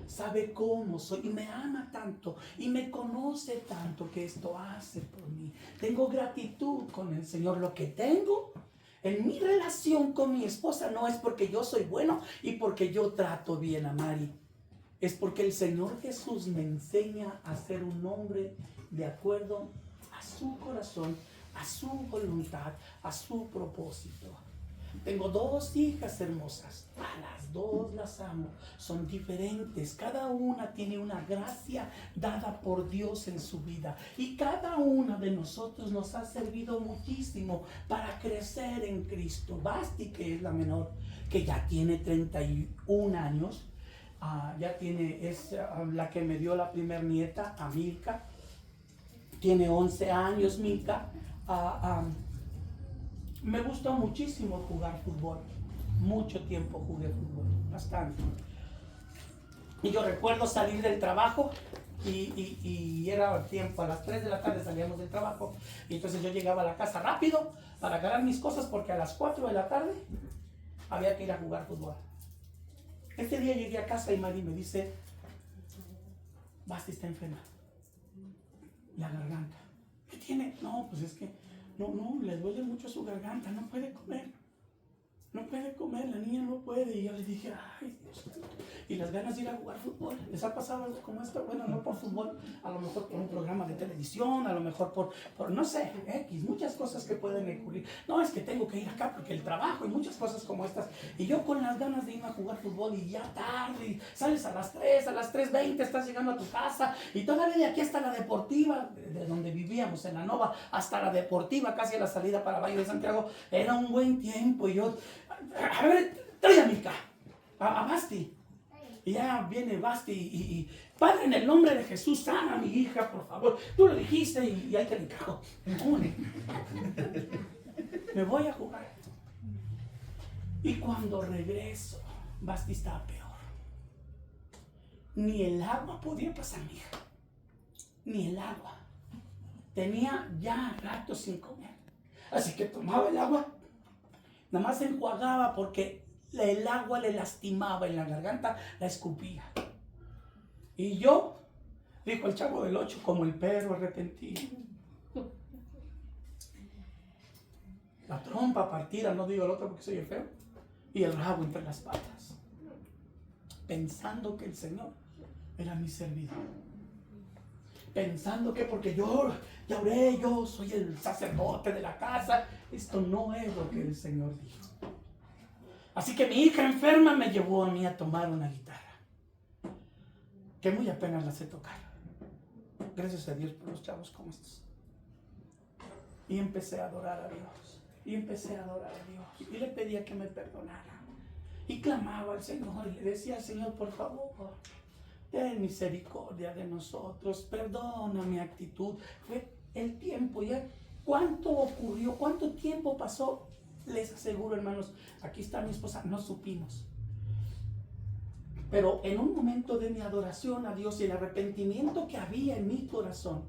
sabe cómo soy y me ama tanto y me conoce tanto que esto hace por mí. Tengo gratitud con el Señor. Lo que tengo en mi relación con mi esposa no es porque yo soy bueno y porque yo trato bien a Mari. Es porque el Señor Jesús me enseña a ser un hombre de acuerdo a su corazón, a su voluntad, a su propósito. Tengo 2 hijas hermosas, a las 2 las amo, son diferentes, cada una tiene una gracia dada por Dios en su vida y cada una de nosotros nos ha servido muchísimo para crecer en Cristo. Basti, que es la menor, que ya tiene 31 años, es la que me dio la primer nieta, a Milka, tiene 11 años Milka. Me gustó muchísimo jugar fútbol, mucho tiempo jugué fútbol, bastante. Y yo recuerdo salir del trabajo y era el tiempo, a las 3 de la tarde salíamos del trabajo y entonces yo llegaba a la casa rápido para agarrar mis cosas porque a las 4 de la tarde había que ir a jugar fútbol. Este día llegué a casa y Mari me dice, Basti está enferma, la garganta. ¿Qué tiene? No, pues es que no, le duele mucho su garganta, no puede comer. No puede comer, la niña no puede. Y yo le dije, ay, Dios mío. Y las ganas de ir a jugar fútbol. ¿Les ha pasado algo como esto? Bueno, no por fútbol, a lo mejor por un programa de televisión, a lo mejor por no sé, X, muchas cosas que pueden ocurrir. No, es que tengo que ir acá porque el trabajo y muchas cosas como estas. Y yo con las ganas de irme a jugar fútbol y ya tarde, y sales a las 3:20 estás llegando a tu casa y todavía de aquí hasta la deportiva, de donde vivíamos, en la Nova, hasta la deportiva, casi a la salida para Valle de Santiago, era un buen tiempo y yo... A ver, trae a Milka, a Basti. Y ya viene Basti y Padre, en el nombre de Jesús, sana a mi hija, por favor. Tú lo dijiste y ahí te le encajo. Me voy a jugar. Y cuando regreso, Basti estaba peor. Ni el agua podía pasar mi hija. Ni el agua. Tenía ya rato sin comer. Así que tomaba el agua. Nada más se enjuagaba porque el agua le lastimaba en la garganta, la escupía. Y yo, dijo el Chavo del 8, como el perro arrepentido. La trompa partida, no digo el otro porque soy el feo, y el rabo entre las patas. Pensando que el Señor era mi servidor. Pensando que porque yo ya oré, yo soy el sacerdote de la casa. Esto no es lo que el Señor dijo. Así que mi hija enferma me llevó a mí a tomar una guitarra, que muy apenas la sé tocar. Gracias a Dios por los chavos como estos. Y empecé a adorar a Dios. Y le pedía que me perdonara. Y clamaba al Señor y le decía al Señor, por favor, ten misericordia de nosotros, perdona mi actitud. Fue el tiempo, ya cuánto ocurrió, cuánto tiempo pasó, les aseguro, hermanos, aquí está mi esposa, no supimos. Pero en un momento de mi adoración a Dios y el arrepentimiento que había en mi corazón,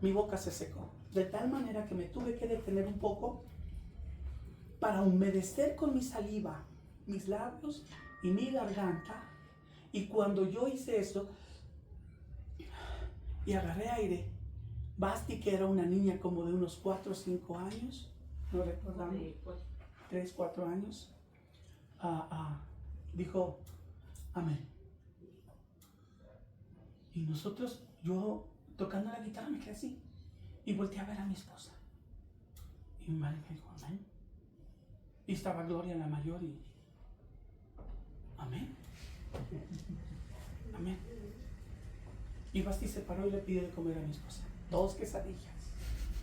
mi boca se secó, de tal manera que me tuve que detener un poco para humedecer con mi saliva mis labios y mi garganta. Y cuando yo hice eso y agarré aire, Basti, que era una niña como de unos 4 o 5 años, no recordamos, 3, 4 años, dijo, amén. Y nosotros, yo tocando la guitarra me quedé así y volteé a ver a mi esposa. Y mi madre me dijo, amén. Y estaba Gloria, la mayor, y amén. Amén. Y Basti se paró y le pide de comer a mi esposa 2 quesadillas.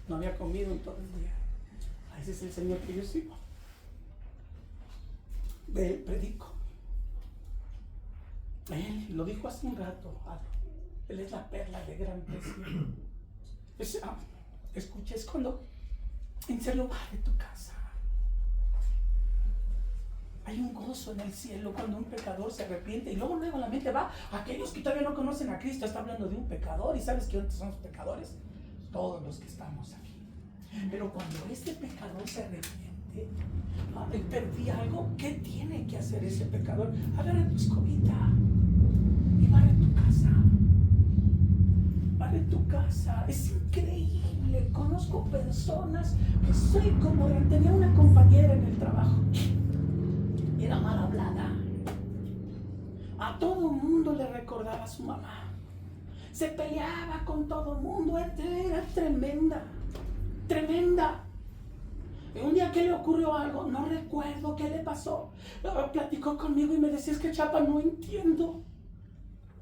No había comido en todo el día. Ese es el Señor que yo sigo. De él predico. Él lo dijo hace un rato. Él es la perla de gran precio. Escucha, es cuando en el lugar de tu casa hay un gozo en el cielo cuando un pecador se arrepiente y luego la mente va a aquellos que todavía no conocen a Cristo. Está hablando de un pecador y ¿sabes quiénes son los pecadores? todos los que estamos aquí. Pero cuando este pecador se arrepiente, perdí algo, ¿qué tiene que hacer ese pecador? Agarra tu escobita y barre tu casa. Barre tu casa. Es increíble. Conozco personas que soy como... Tenía una compañera en el trabajo. Era mal hablada. A todo mundo le recordaba a su mamá. Se peleaba con todo el mundo. Era tremenda. Tremenda. Y un día que le ocurrió algo, no recuerdo qué le pasó. Platicó conmigo y me decía, es que Chapa, no entiendo.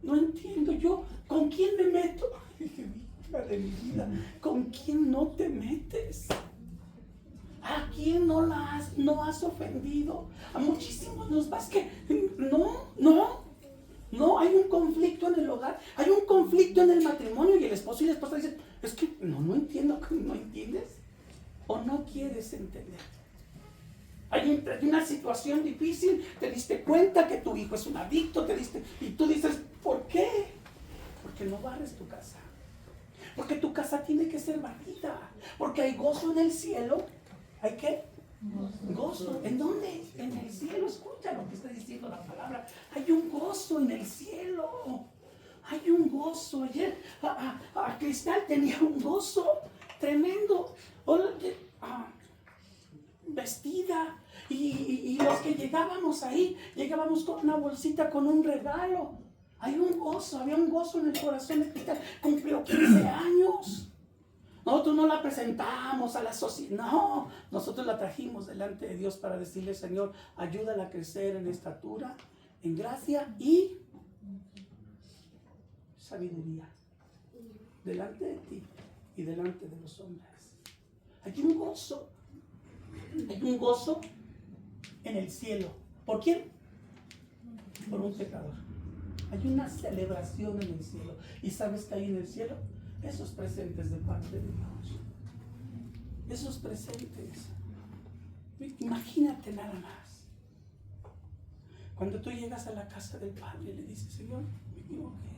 No entiendo. Yo, ¿con quién me meto? Dije, hija de mi vida, ¿con quién no te metes? ¿A quién no has ofendido? A muchísimos nos vas que no, hay un conflicto en el hogar, hay un conflicto en el matrimonio y el esposo y la esposa dicen, es que no entiendo, ¿no entiendes? ¿O no quieres entender? Hay una situación difícil, te diste cuenta que tu hijo es un adicto, y tú dices, ¿por qué? Porque no barres tu casa. Porque tu casa tiene que ser barrida. Porque hay gozo en el cielo. ¿Hay qué? Gozo. ¿En dónde? En el cielo. Escucha lo que está diciendo la palabra. Hay un gozo en el cielo. Hay un gozo. Ayer a Cristal tenía un gozo tremendo. Vestida. Y los que llegábamos ahí, llegábamos con una bolsita con un regalo. Hay un gozo, había un gozo en el corazón de Cristal. Cumplió 15 años. Nosotros no la presentamos a la sociedad. No, nosotros la trajimos delante de Dios para decirle, Señor, ayúdala a crecer en estatura, en gracia y sabiduría. Delante de ti y delante de los hombres. Hay un gozo. Hay un gozo en el cielo. ¿Por quién? Por un pecador. Hay una celebración en el cielo. ¿Y sabes qué hay en el cielo? Esos presentes de parte de Dios. Esos presentes. Imagínate nada más. Cuando tú llegas a la casa del Padre y le dices, Señor, me equivoqué.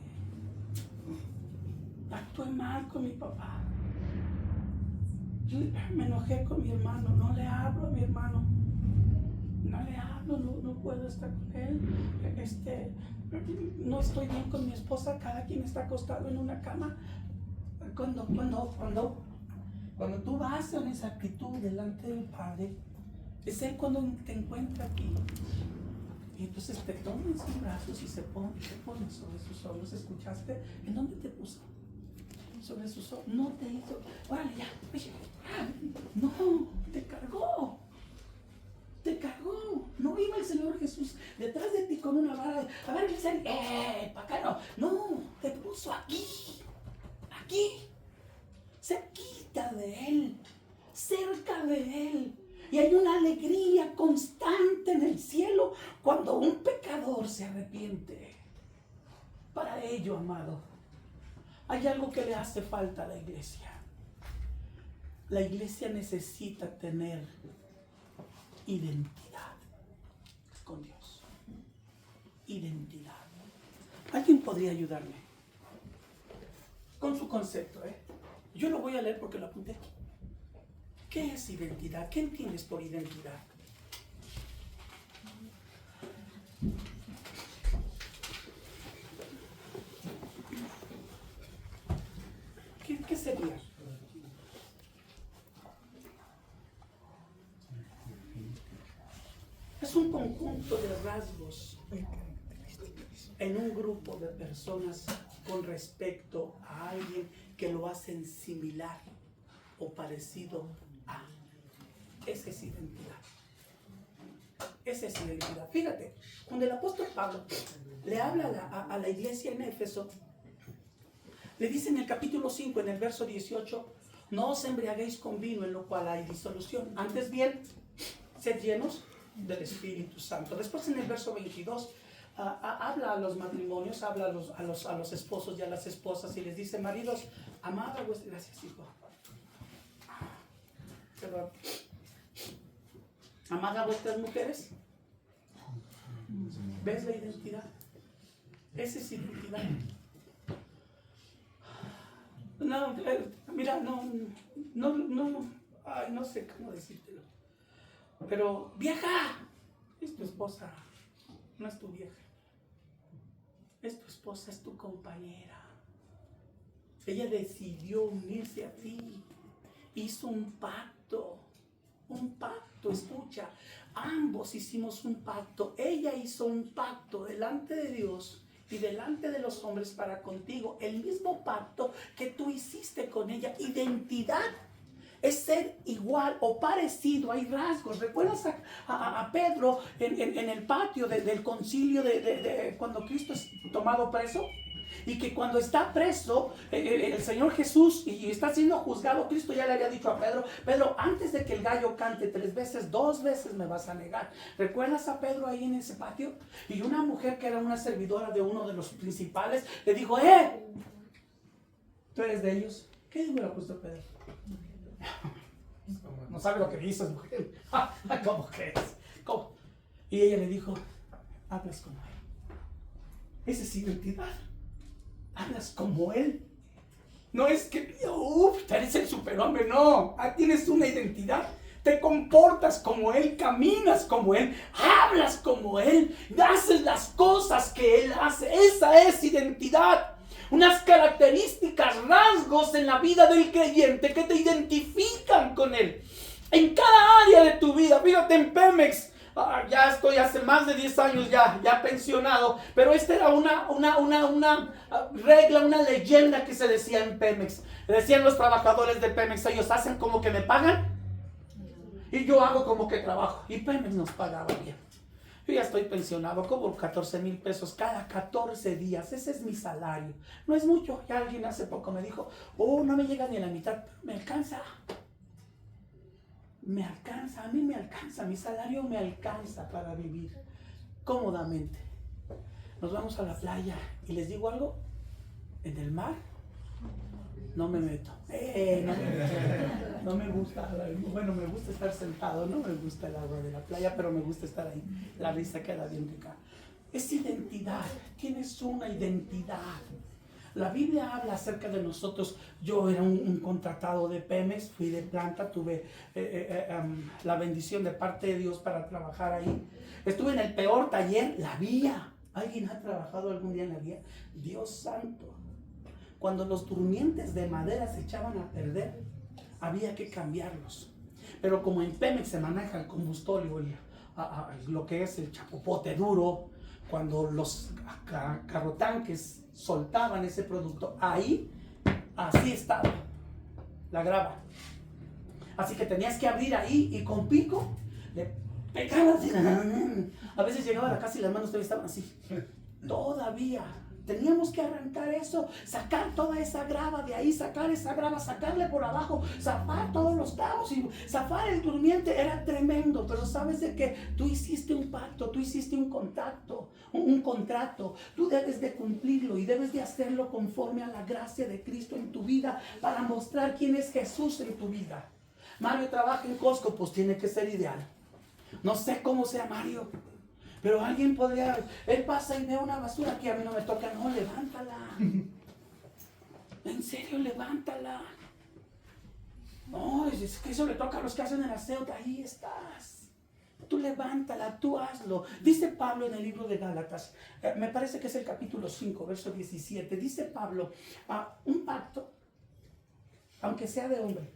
Actué mal con mi papá. Yo me enojé con mi hermano. No le hablo a mi hermano. No le hablo, no puedo estar con él. No estoy bien con mi esposa. Cada quien está acostado en una cama. Cuando tú vas en esa actitud delante del Padre, es Él cuando te encuentra aquí. Y entonces te toma en sus brazos y se pone sobre sus hombros. ¿Escuchaste? ¿En dónde te puso? Sobre sus hombros. No te hizo. Órale, ya. Oye, no, te cargó. Te cargó. No iba el Señor Jesús detrás de ti con una vara. A ver, dicen, para acá no. No, te puso aquí. Aquí, cerquita de Él, cerca de Él. Y hay una alegría constante en el cielo cuando un pecador se arrepiente. Para ello, amado, hay algo que le hace falta a la iglesia. La iglesia necesita tener identidad con Dios. Identidad. ¿Alguien podría ayudarme con su concepto? Yo lo voy a leer porque lo apunté aquí. ¿Qué es identidad? ¿Qué entiendes por identidad? ¿Qué sería? Es un conjunto de rasgos en un grupo de personas con respecto a alguien que lo hacen similar o parecido a. Esa es identidad. Esa es identidad. Fíjate, cuando el apóstol Pablo le habla a la iglesia en Éfeso, le dice en el capítulo 5, en el verso 18, no os embriaguéis con vino en lo cual hay disolución, antes bien, sed llenos del Espíritu Santo. Después en el verso 22, habla a los matrimonios, habla a los esposos y a las esposas y les dice, maridos, amad a vuestras... Gracias, hijo. Perdón. Amad a vuestras mujeres. ¿Ves la identidad? Esa es identidad. No, Mira, ay, no sé cómo decírtelo. Pero, vieja, es tu esposa, no es tu vieja. Es tu esposa, es tu compañera. Ella decidió unirse a ti. Hizo un pacto, escucha. Ambos hicimos un pacto. Ella hizo un pacto delante de Dios y delante de los hombres para contigo. El mismo pacto que tú hiciste con ella. Identidad es ser igual o parecido. Hay rasgos. ¿Recuerdas a Pedro en el patio del concilio de cuando Cristo es tomado preso? Y que cuando está preso el Señor Jesús y está siendo juzgado, Cristo ya le había dicho a Pedro: Pedro, antes de que el gallo cante 3 veces, 2 veces me vas a negar. ¿Recuerdas a Pedro ahí en ese patio? Y una mujer que era una servidora de uno de los principales le dijo: ¿tú eres de ellos? ¿Qué hubiera puesto Pedro? No sabe lo que dices, mujer. ¿Cómo crees? ¿Cómo? Y ella le dijo: hablas como él. Esa es identidad. Hablas como él. No es que eres el superhombre, no. Tienes una identidad. Te comportas como él, caminas como él, hablas como él, haces las cosas que él hace. Esa es identidad. Unas características, rasgos en la vida del creyente que te identifican con él. En cada área de tu vida. Fíjate, en Pemex. Ya estoy hace más de 10 años ya pensionado, pero esta era una regla, una leyenda que se decía en Pemex. Decían los trabajadores de Pemex: ellos hacen como que me pagan y yo hago como que trabajo. Y Pemex nos pagaba bien. Yo ya estoy pensionado, cobro 14,000 pesos cada 14 días. Ese es mi salario. No es mucho. Ya alguien hace poco me dijo: no me llega ni a la mitad, pero me alcanza. Me alcanza, a mí me alcanza, mi salario me alcanza para vivir cómodamente. Nos vamos a la playa y les digo algo: en el mar no me meto. No me gusta. Bueno, me gusta estar sentado, no me gusta el agua de la playa, pero me gusta estar ahí. La risa queda bien rica. Es identidad, tienes una identidad. La Biblia habla acerca de nosotros. Yo era un contratado de Pemex, fui de planta, tuve la bendición de parte de Dios para trabajar ahí. Estuve en el peor taller, la vía. ¿Alguien ha trabajado algún día en la vía? Dios santo. Cuando los durmientes de madera se echaban a perder, había que cambiarlos. Pero como en Pemex se maneja el combustorio, lo que es el chapopote duro, cuando los carrotanques soltaban ese producto, ahí, así estaba la grava. Así que tenías que abrir ahí y con pico le pegabas. A veces llegaba a la casa y las manos todavía estaban así. Todavía teníamos que arrancar eso, sacar toda esa grava de ahí, sacar esa grava, sacarle por abajo, zafar todos los clavos y zafar el durmiente. Era tremendo, pero sabes de que tú hiciste un pacto, tú hiciste un contacto, un contrato. Tú debes de cumplirlo y debes de hacerlo conforme a la gracia de Cristo en tu vida para mostrar quién es Jesús en tu vida. Mario trabaja en Costco, pues tiene que ser ideal. No sé cómo sea Mario, pero alguien podría, él pasa y ve una basura que a mí no me toca. No, levántala. En serio, levántala. No, es que eso le toca a los que hacen el aseo. Ahí estás. Tú levántala, tú hazlo. Dice Pablo en el libro de Gálatas, me parece que es el capítulo 5, verso 17. Dice Pablo: un pacto, aunque sea de hombre,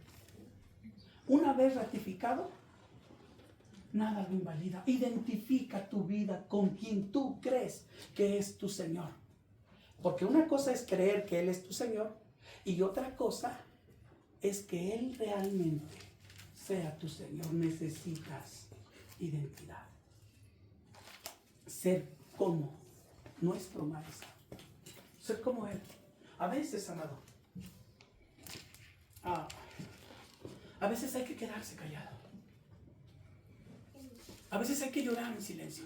una vez ratificado, nada lo invalida. Identifica tu vida con quien tú crees que es tu Señor. Porque una cosa es creer que Él es tu Señor y otra cosa es que Él realmente sea tu Señor. Necesitas identidad. Ser como nuestro Maestro. Ser como Él. A veces, amado, a veces hay que quedarse callado. A veces hay que llorar en silencio.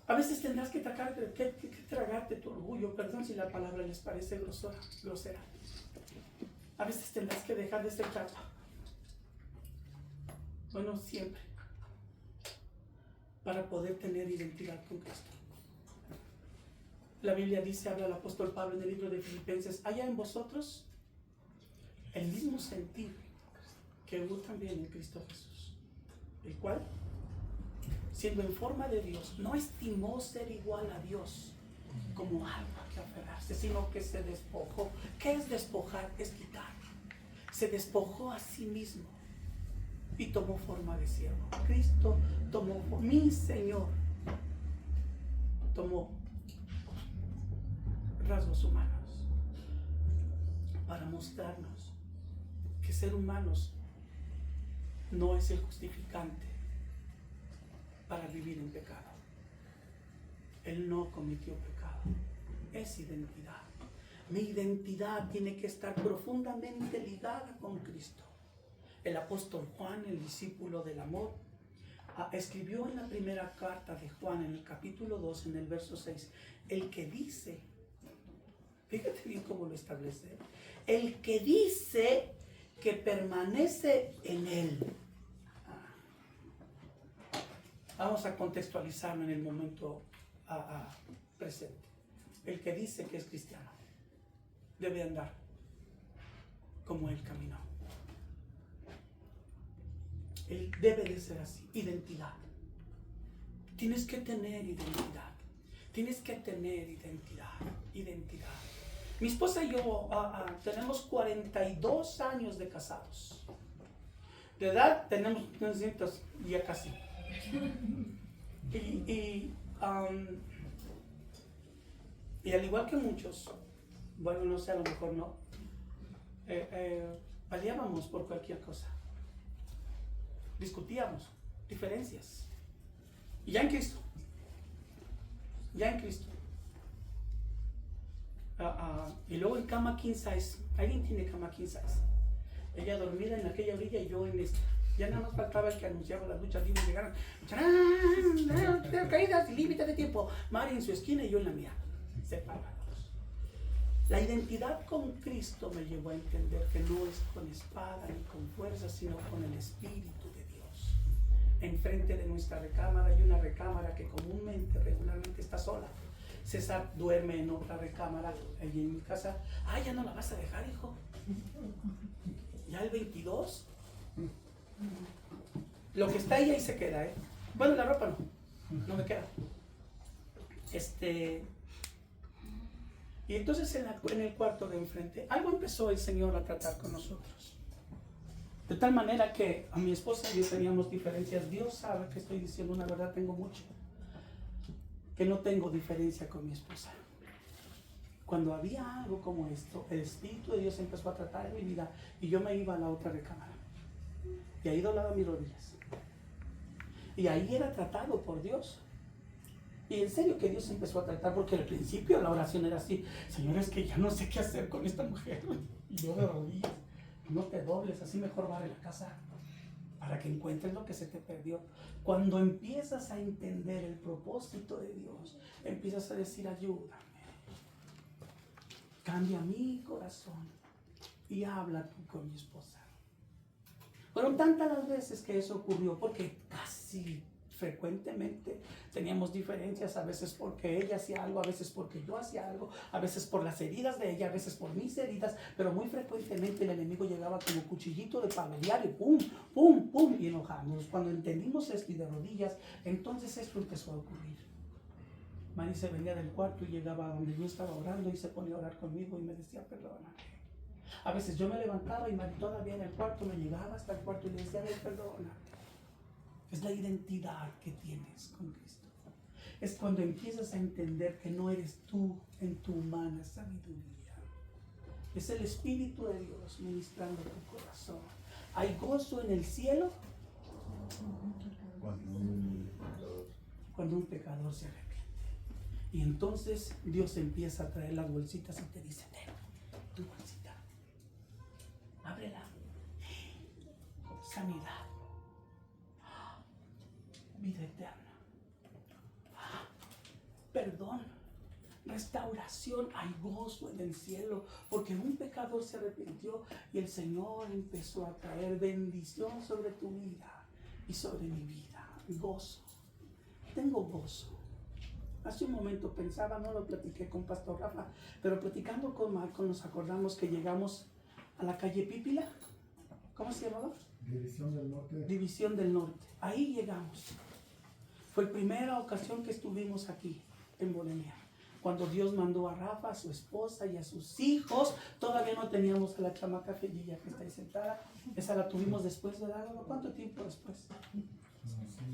A veces tendrás que tragarte tu orgullo. Perdón si la palabra les parece grosera. A veces tendrás que dejar de ser chapa. Bueno, siempre. Para poder tener identidad con Cristo. La Biblia dice, habla el apóstol Pablo en el libro de Filipenses, haya en vosotros el mismo sentir que hubo también en Cristo Jesús, el cual, siendo en forma de Dios, no estimó ser igual a Dios como algo a que aferrarse, sino que se despojó. ¿Qué es despojar? Es quitar. Se despojó a sí mismo y tomó forma de siervo. Cristo tomó, mi Señor, tomó rasgos humanos para mostrarnos que ser humanos no es el justificante para vivir en pecado. Él no cometió pecado, es identidad. Mi identidad tiene que estar profundamente ligada con Cristo. El apóstol Juan, el discípulo del amor, escribió en la primera carta de Juan, en el capítulo 2, en el verso 6, el que dice, fíjate bien cómo lo establece, el que dice que permanece en él. Vamos a contextualizarlo en el momento presente. El que dice que es cristiano debe andar como él caminó. Él debe de ser así. Identidad. Tienes que tener identidad. Tienes que tener identidad. Identidad. Mi esposa y yo tenemos 42 años de casados. De edad tenemos 900, ya casi. Y al igual que muchos, bueno, no sé, a lo mejor no, peleábamos por cualquier cosa. Discutíamos, diferencias. Y ya en Cristo. Ya en Cristo. Y luego en cama king size. ¿Alguien tiene cama king size? Ella dormida en aquella orilla y yo en esta. Ya nada más faltaba el que anunciaba las luchas libres. Llegaron, caídas y límites de tiempo. Mari en su esquina y yo en la mía. Separados. La identidad con Cristo me llevó a entender que no es con espada ni con fuerza, sino con el Espíritu de Dios. Enfrente de nuestra recámara hay una recámara que comúnmente, regularmente está sola. César duerme en otra recámara allí en mi casa. Ya no la vas a dejar, hijo. Ya el 22. Lo que está ahí se queda, Bueno, la ropa no me queda. Y entonces en el cuarto de enfrente, algo empezó el Señor a tratar con nosotros. De tal manera que a mi esposa y yo teníamos diferencias. Dios sabe que estoy diciendo una verdad, tengo mucho. Que no tengo diferencia con mi esposa. Cuando había algo como esto, el Espíritu de Dios empezó a tratar en mi vida y yo me iba a la otra recámara. Y ahí doblaba mis rodillas. Y ahí era tratado por Dios. Y en serio que Dios empezó a tratar, porque al principio la oración era así: Señor, es que ya no sé qué hacer con esta mujer. Y yo de rodillas: no te dobles, así mejor barre la casa para que encuentres lo que se te perdió. Cuando empiezas a entender el propósito de Dios, empiezas a decir: ayúdame, cambia mi corazón y habla tú con mi esposa. Fueron tantas las veces que eso ocurrió, porque casi frecuentemente teníamos diferencias, a veces porque ella hacía algo, a veces porque yo hacía algo, a veces por las heridas de ella, a veces por mis heridas, pero muy frecuentemente el enemigo llegaba como cuchillito de pabellar y pum, pum, pum, y enojamos. Cuando entendimos esto y de rodillas, entonces esto empezó a ocurrir. Mari se venía del cuarto y llegaba a donde yo estaba orando y se ponía a orar conmigo y me decía: perdóname. A veces yo me levantaba y Mari todavía en el cuarto, me llegaba hasta el cuarto y le decía: perdóname. Es la identidad que tienes con Cristo. Es cuando empiezas a entender que no eres tú en tu humana sabiduría. Es el Espíritu de Dios ministrando tu corazón. Hay gozo en el cielo cuando un pecador se arrepiente. Y entonces Dios empieza a traer las bolsitas y te dice: ten tu bolsita, ábrela. Sanidad, vida eterna, perdón, restauración. Hay gozo en el cielo porque un pecador se arrepintió y el Señor empezó a traer bendición sobre tu vida y sobre mi vida. Gozo, tengo gozo. Hace un momento pensaba, no lo platiqué con Pastor Rafa, pero platicando con Marco nos acordamos que llegamos a la calle Pípila. ¿Cómo se llamaba?
División del Norte.
División del Norte. Ahí llegamos. Fue la primera ocasión que estuvimos aquí en Bolivia. Cuando Dios mandó a Rafa, a su esposa y a sus hijos. Todavía no teníamos a la chamaca Fellilla que está ahí sentada. Esa la tuvimos después, ¿verdad? ¿Cuánto tiempo después?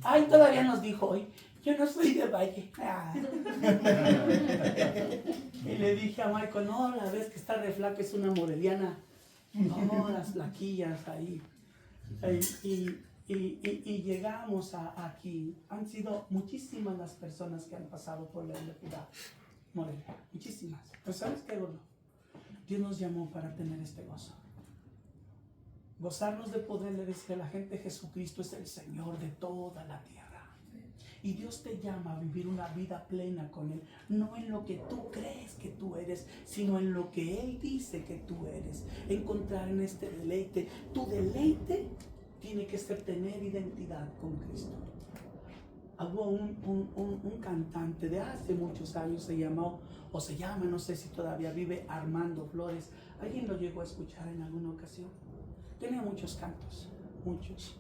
Ay, todavía nos dijo hoy, yo no soy de Valle. Ah. Y le dije a Michael, no, la vez que está re flaca es una moreliana. No, las flaquillas ahí. Y llegamos aquí. Han sido muchísimas las personas que han pasado por la universidad Morelia. Muchísimas. Pero ¿sabes qué, gordo? Dios nos llamó para tener este gozo. Gozarnos de poderle decir a la gente, Jesucristo es el Señor de toda la tierra. Y Dios te llama a vivir una vida plena con Él, no en lo que tú crees que tú eres, sino en lo que Él dice que tú eres. Encontrar en este deleite. Tu deleite tiene que ser tener identidad con Cristo. Hubo un cantante de hace muchos años, se llama, no sé si todavía vive, Armando Flores. ¿Alguien lo llegó a escuchar en alguna ocasión? Tenía muchos cantos, muchos.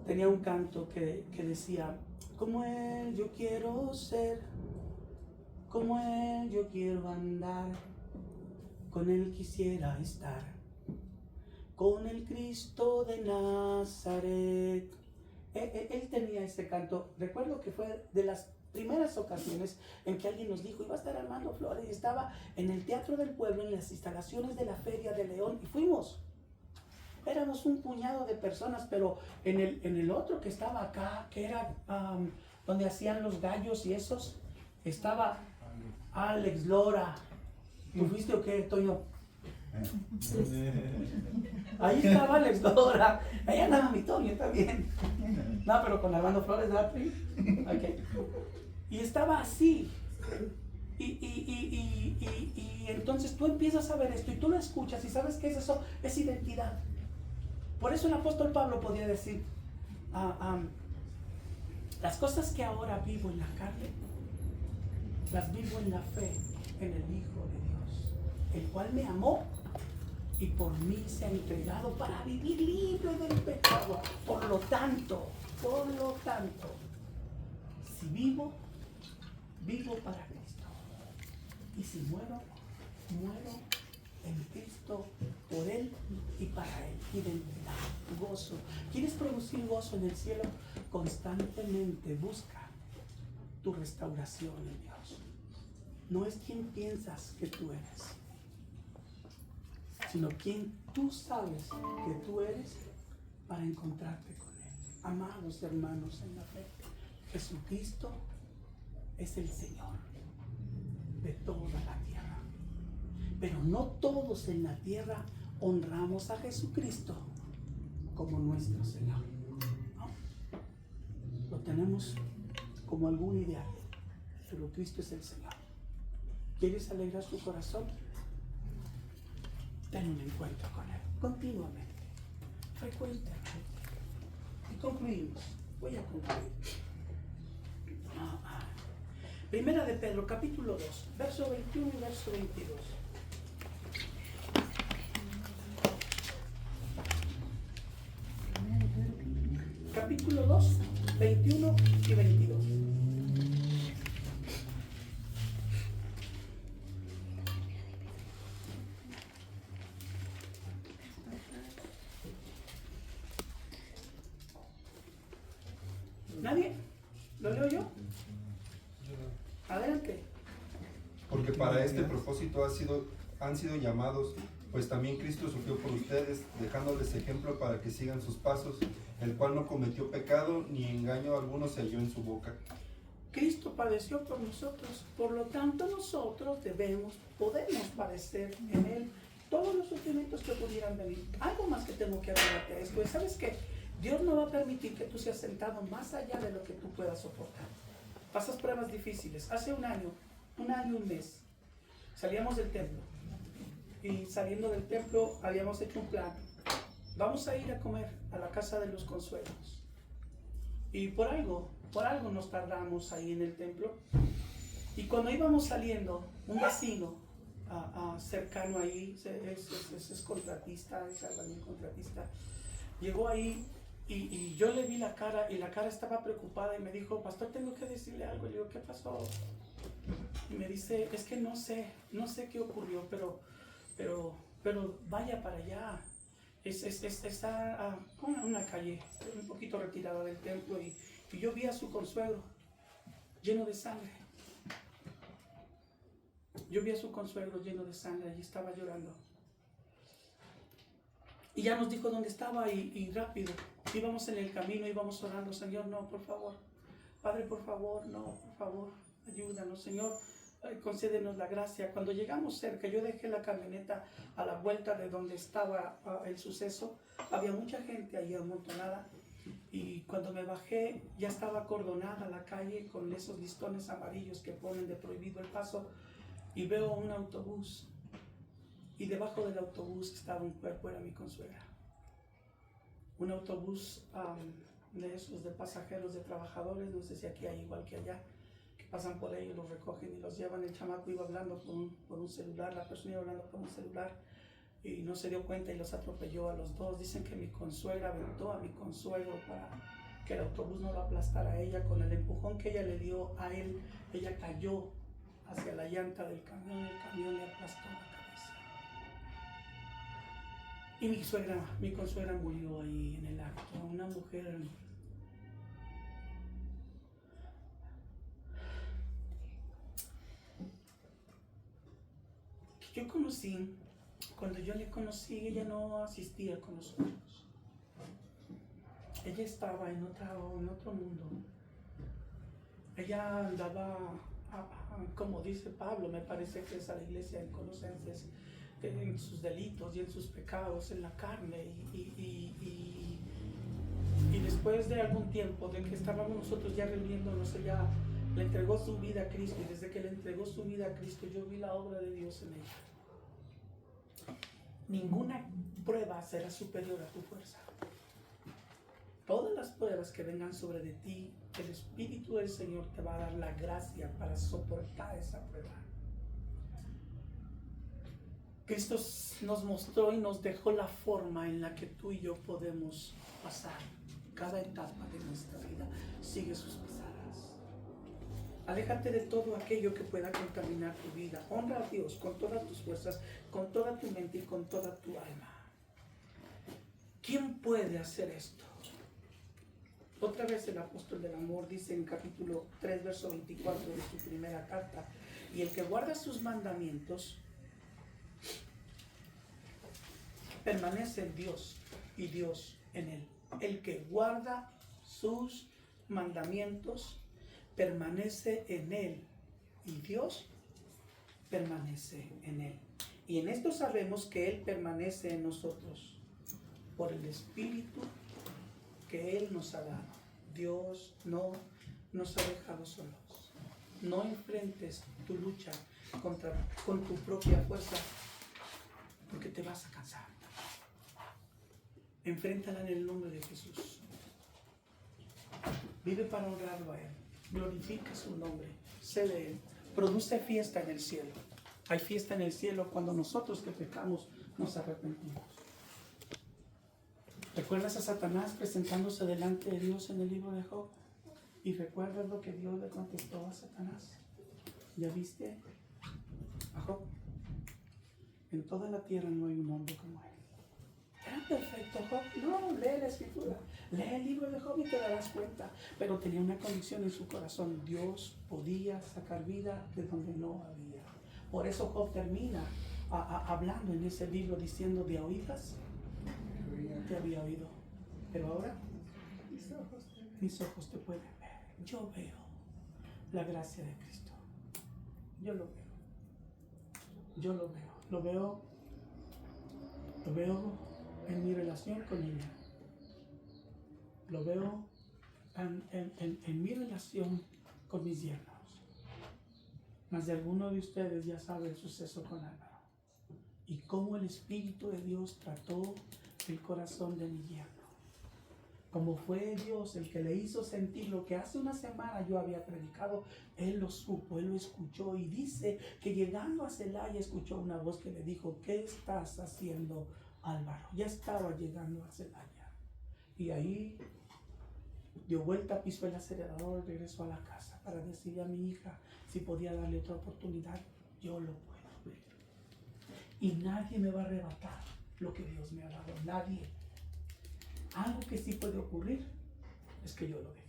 Tenía un canto que decía, como Él yo quiero ser, como Él yo quiero andar, con Él quisiera estar, con el Cristo de Nazaret. Él tenía ese canto. Recuerdo que fue de las primeras ocasiones en que alguien nos dijo, iba a estar Armando Flores, y estaba en el Teatro del Pueblo, en las instalaciones de la Feria de León, y fuimos. Éramos un puñado de personas, pero en el otro que estaba acá, que era donde hacían los gallos y esos, estaba Alex Lora. ¿Tú fuiste o qué, Toño? Ahí estaba Alex Lora. Ahí andaba mi Toño también. No, pero con Armando Flores, ¿verdad? Okay. Y estaba así. Y entonces tú empiezas a ver esto y tú lo escuchas y sabes qué es eso, es identidad. Por eso el apóstol Pablo podía decir, las cosas que ahora vivo en la carne, las vivo en la fe en el Hijo de Dios, el cual me amó y por mí se ha entregado para vivir libre del pecado. Por lo tanto, si vivo, vivo para Cristo. Y si muero, muero en Cristo, por Él y para Él. Identidad, gozo. ¿Quieres producir gozo en el cielo? Constantemente busca tu restauración en Dios. No es quien piensas que tú eres, sino quien tú sabes que tú eres para encontrarte con Él. Amados hermanos en la fe, Jesucristo es el Señor de toda la tierra. Pero no todos en la tierra honramos a Jesucristo como nuestro Señor. ¿No? Lo tenemos como algún ideal, pero Cristo es el Señor. ¿Quieres alegrar tu corazón? Ten un encuentro con Él, continuamente, frecuentemente. Y concluimos. Voy a concluir. Primera de Pedro, capítulo 2, verso 21 y verso 22. Capítulo 2, 21 y 22. ¿Nadie? ¿Lo leo yo? Adelante.
Porque para este propósito han sido llamados, pues también Cristo sufrió por ustedes, dejándoles ejemplo para que sigan sus pasos, el cual no cometió pecado, ni engaño alguno se halló en su boca.
Cristo padeció por nosotros, por lo tanto nosotros podemos padecer en Él todos los sufrimientos que pudieran venir. Algo más que tengo que agregarte a esto, ¿sabes qué? Dios no va a permitir que tú seas sentado más allá de lo que tú puedas soportar. Pasas pruebas difíciles. Hace un año y un mes, salíamos del templo. Y saliendo del templo habíamos hecho un plan. Vamos a ir a comer a la casa de los Consuelos. Y por algo por algo nos tardamos ahí en el templo. Y cuando íbamos saliendo, un vecino cercano ahí, es contratista, es albañil contratista, llegó ahí y yo le vi la cara y la cara estaba preocupada y me dijo, pastor, tengo que decirle algo. Le digo, ¿qué pasó? Y me dice, es que no sé qué ocurrió, pero vaya para allá. Está una calle un poquito retirada del templo y yo vi a su consuegro lleno de sangre. Yo vi a su consuegro lleno de sangre y estaba llorando. Y ya nos dijo dónde estaba y rápido. Íbamos en el camino, íbamos orando, Señor, no, por favor. Padre, por favor, no, por favor, ayúdanos, Señor. Concédenos la gracia. Cuando llegamos cerca, yo dejé la camioneta a la vuelta de donde estaba el suceso. Había mucha gente ahí amontonada. Y cuando me bajé, ya estaba acordonada la calle con esos listones amarillos que ponen de prohibido el paso. Y veo un autobús, y debajo del autobús estaba un cuerpo, era mi consuegra. Un autobús de esos de pasajeros, de trabajadores, no sé si aquí hay igual que allá, que pasan por ahí, los recogen y los llevan. El chamaco iba hablando por un celular, la persona iba hablando por un celular y no se dio cuenta y los atropelló a los dos. Dicen que mi consuegra aventó a mi consuegro para que el autobús no lo aplastara a ella. Con el empujón que ella le dio a él, ella cayó hacia la llanta del camión, el camión le aplastó la cabeza. Y mi consuegra murió ahí en el acto. Una mujer que yo conocí. Cuando yo le conocí, ella no asistía con nosotros. Ella estaba en otro mundo. Ella andaba, como dice Pablo, me parece que es a la iglesia en Colosenses, en sus delitos y en sus pecados, en la carne. Y después de algún tiempo de que estábamos nosotros ya reuniéndonos, ella le entregó su vida a Cristo. Y desde que le entregó su vida a Cristo, yo vi la obra de Dios en ella. Ninguna prueba será superior a tu fuerza. Todas las pruebas que vengan sobre de ti, el Espíritu del Señor te va a dar la gracia para soportar esa prueba. Cristo nos mostró y nos dejó la forma en la que tú y yo podemos pasar cada etapa de nuestra vida. Sigue sus pisadas. Aléjate de todo aquello que pueda contaminar tu vida. Honra a Dios con todas tus fuerzas, con toda tu mente y con toda tu alma. ¿Quién puede hacer esto? Otra vez el apóstol del amor dice en capítulo 3, verso 24 de su primera carta: y el que guarda sus mandamientos permanece en Dios y Dios en él. El que guarda sus mandamientos permanece en él y Dios permanece en él. Y en esto sabemos que él permanece en nosotros por el Espíritu que él nos ha dado. Dios no nos ha dejado solos. No enfrentes tu lucha con tu propia fuerza, porque te vas a cansar. Enfréntala en el nombre de Jesús. Vive para honrarlo a él. Glorifica su nombre. Sé de él. Produce fiesta en el cielo. Hay fiesta en el cielo cuando nosotros que pecamos nos arrepentimos. ¿Recuerdas a Satanás presentándose delante de Dios en el libro de Job? ¿Y recuerdas lo que Dios le contestó a Satanás? ¿Ya viste a Job? En toda la tierra no hay un hombre como él. ¿Era perfecto Job? No, lee la escritura. Lee el libro de Job y te darás cuenta. Pero tenía una convicción en su corazón. Dios podía sacar vida de donde no había. Por eso Job termina hablando en ese libro diciendo: de oídas te había oído, pero ahora mis ojos te pueden ver. Yo veo la gracia de Cristo. Yo lo veo. Yo lo veo. Lo veo en mi relación con ella. Lo veo en mi relación con mis yernos. Más de alguno de ustedes ya sabe el suceso con Álvaro y cómo el Espíritu de Dios trató el corazón de mi yerno. Como fue Dios el que le hizo sentir lo que hace una semana yo había predicado, él lo supo, él lo escuchó y dice que llegando a Celaya escuchó una voz que le dijo, ¿qué estás haciendo, Álvaro? Ya estaba llegando a Celaya. Y ahí dio vuelta, pisó el acelerador, regresó a la casa para decirle a mi hija si podía darle otra oportunidad. Yo lo puedo ver. Y nadie me va a arrebatar lo que Dios me ha dado. Nadie. Algo que sí puede ocurrir es que yo lo deje.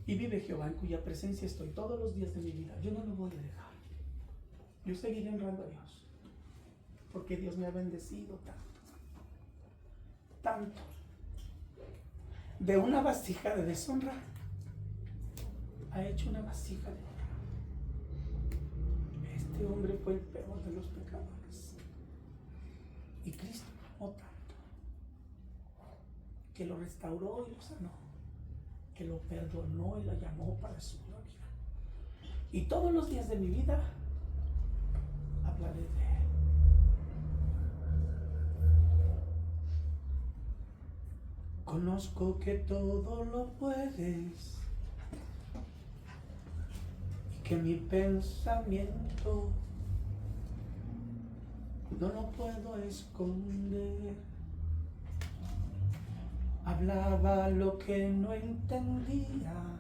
Y vive Jehová en cuya presencia estoy todos los días de mi vida. Yo no lo voy a dejar. Yo seguiré honrando a Dios. Porque Dios me ha bendecido tanto. Tanto. De una vasija de deshonra ha hecho una vasija de honra. Este hombre fue el peor de los pecadores. Y Cristo lo amó tanto que lo restauró y lo sanó, que lo perdonó y lo llamó para su gloria. Y todos los días de mi vida hablaré de él. Conozco que todo lo puedes y que mi pensamiento no lo puedo esconder. Hablaba lo que no entendía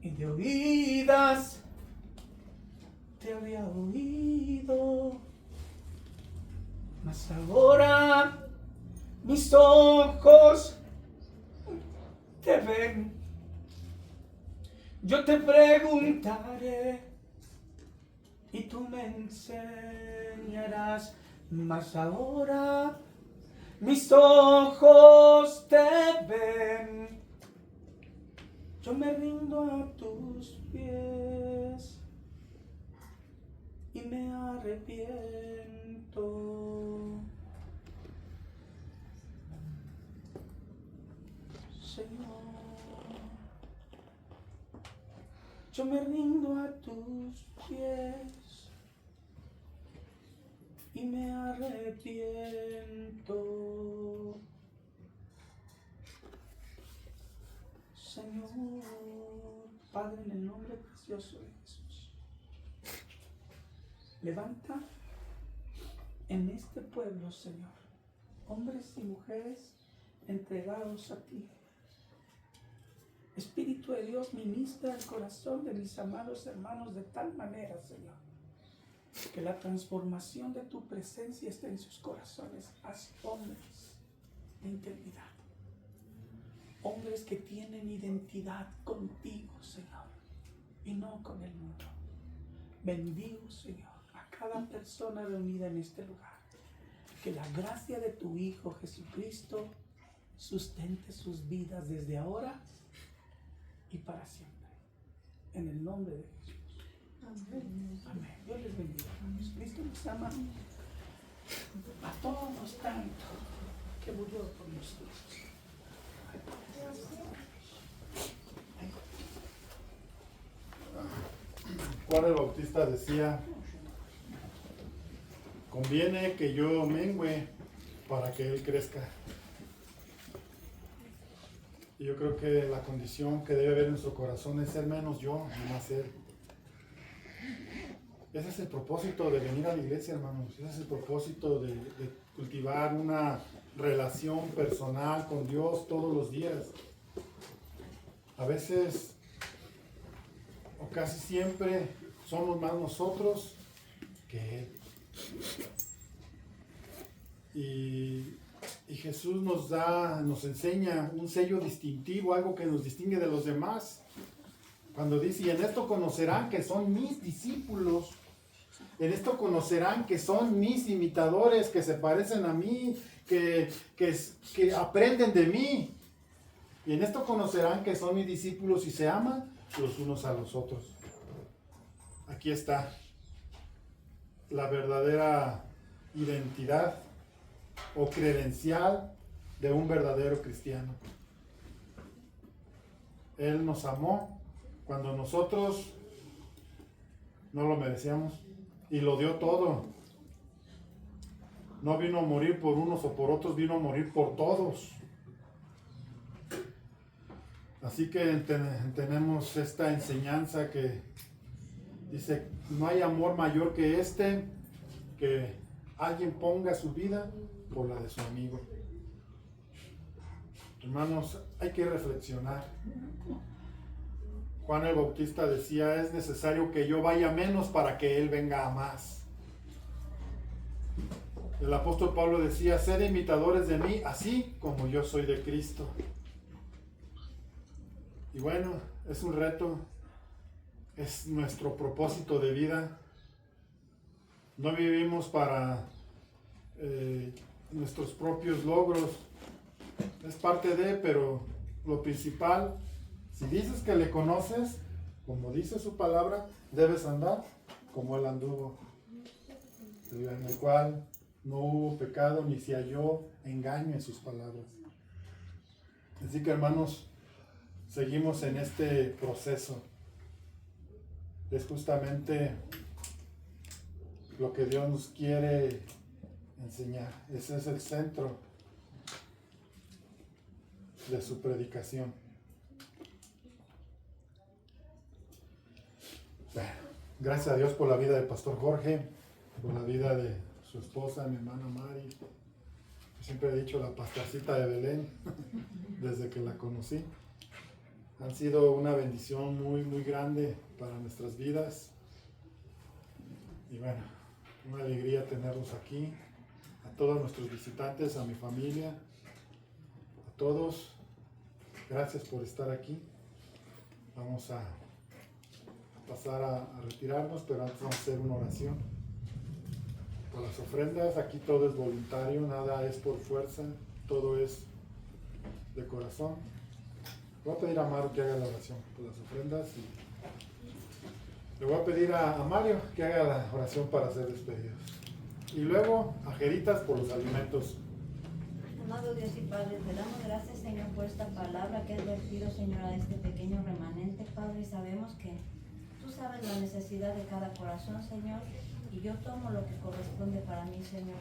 y de oídas te había oído, mas ahora mis ojos te ven. Yo te preguntaré y tú me enseñarás, mas ahora mis ojos te ven. Yo me rindo a tus pies y me arrepiento. Señor, yo me rindo a tus pies y me arrepiento. Señor, Padre, en el nombre precioso de Jesús, levanta en este pueblo, Señor, hombres y mujeres entregados a ti. Espíritu de Dios, ministra el corazón de mis amados hermanos de tal manera, Señor, que la transformación de tu presencia esté en sus corazones. Haz hombres de integridad, hombres que tienen identidad contigo, Señor, y no con el mundo. Bendigo, Señor, a cada persona reunida en este lugar. Que la gracia de tu Hijo Jesucristo sustente sus vidas desde ahora y para siempre. En el nombre de Jesús. Amén. Amén. Dios les bendiga. Cristo nos ama a todos tanto que murió por nosotros.
Juan el Bautista decía: conviene que yo mengüe para que Él crezca. Y yo creo que la condición que debe haber en nuestro corazón es ser menos yo y más Él. Ese es el propósito de venir a la iglesia, hermanos. Ese es el propósito de cultivar una relación personal con Dios todos los días. A veces, o casi siempre, somos más nosotros que Él. Y Jesús nos enseña un sello distintivo, algo que nos distingue de los demás. Cuando dice: y en esto conocerán que son mis discípulos, en esto conocerán que son mis imitadores, que se parecen a mí, que aprenden de mí. Y en esto conocerán que son mis discípulos y se aman los unos a los otros. Aquí está la verdadera identidad o credencial de un verdadero cristiano. Él nos amó cuando nosotros no lo merecíamos y lo dio todo. No vino a morir por unos o por otros, vino a morir por todos. Así que tenemos esta enseñanza que dice, no hay amor mayor que este, que alguien ponga su vida por la de su amigo. Hermanos, hay que reflexionar. Juan el Bautista decía, es necesario que yo vaya menos para que Él venga a más. El apóstol Pablo decía, sed imitadores de mí, así como yo soy de Cristo. Y bueno, es un reto, es nuestro propósito de vida. No vivimos para nuestros propios logros, es parte de, pero lo principal, si dices que le conoces, como dice su palabra, debes andar como Él anduvo, en el cual no hubo pecado ni se halló engaño en sus palabras. Así que, hermanos, seguimos en este proceso. Es justamente lo que Dios nos quiere enseñar. Ese es el centro de su predicación. Gracias a Dios por la vida del pastor Jorge, por la vida de su esposa, mi hermana Mari. Yo siempre he dicho la pastorcita de Belén, desde que la conocí. Han sido una bendición muy, muy grande para nuestras vidas. Y bueno, una alegría tenerlos aquí. A todos nuestros visitantes, a mi familia, a todos, gracias por estar aquí. Vamos a pasar a retirarnos, pero antes vamos a hacer una oración. Por las ofrendas, aquí todo es voluntario, nada es por fuerza, todo es de corazón. Voy a pedir a Mario que haga la oración por las ofrendas y le voy a pedir a Mario que haga la oración para ser despedidos. Y luego a Jeritas por los alimentos.
Amado Dios y Padre, te damos gracias, Señor, por esta palabra que has vertido, Señor, a este pequeño remanente, Padre, y sabemos que tú sabes la necesidad de cada corazón, Señor, y yo tomo lo que corresponde para mí, Señor.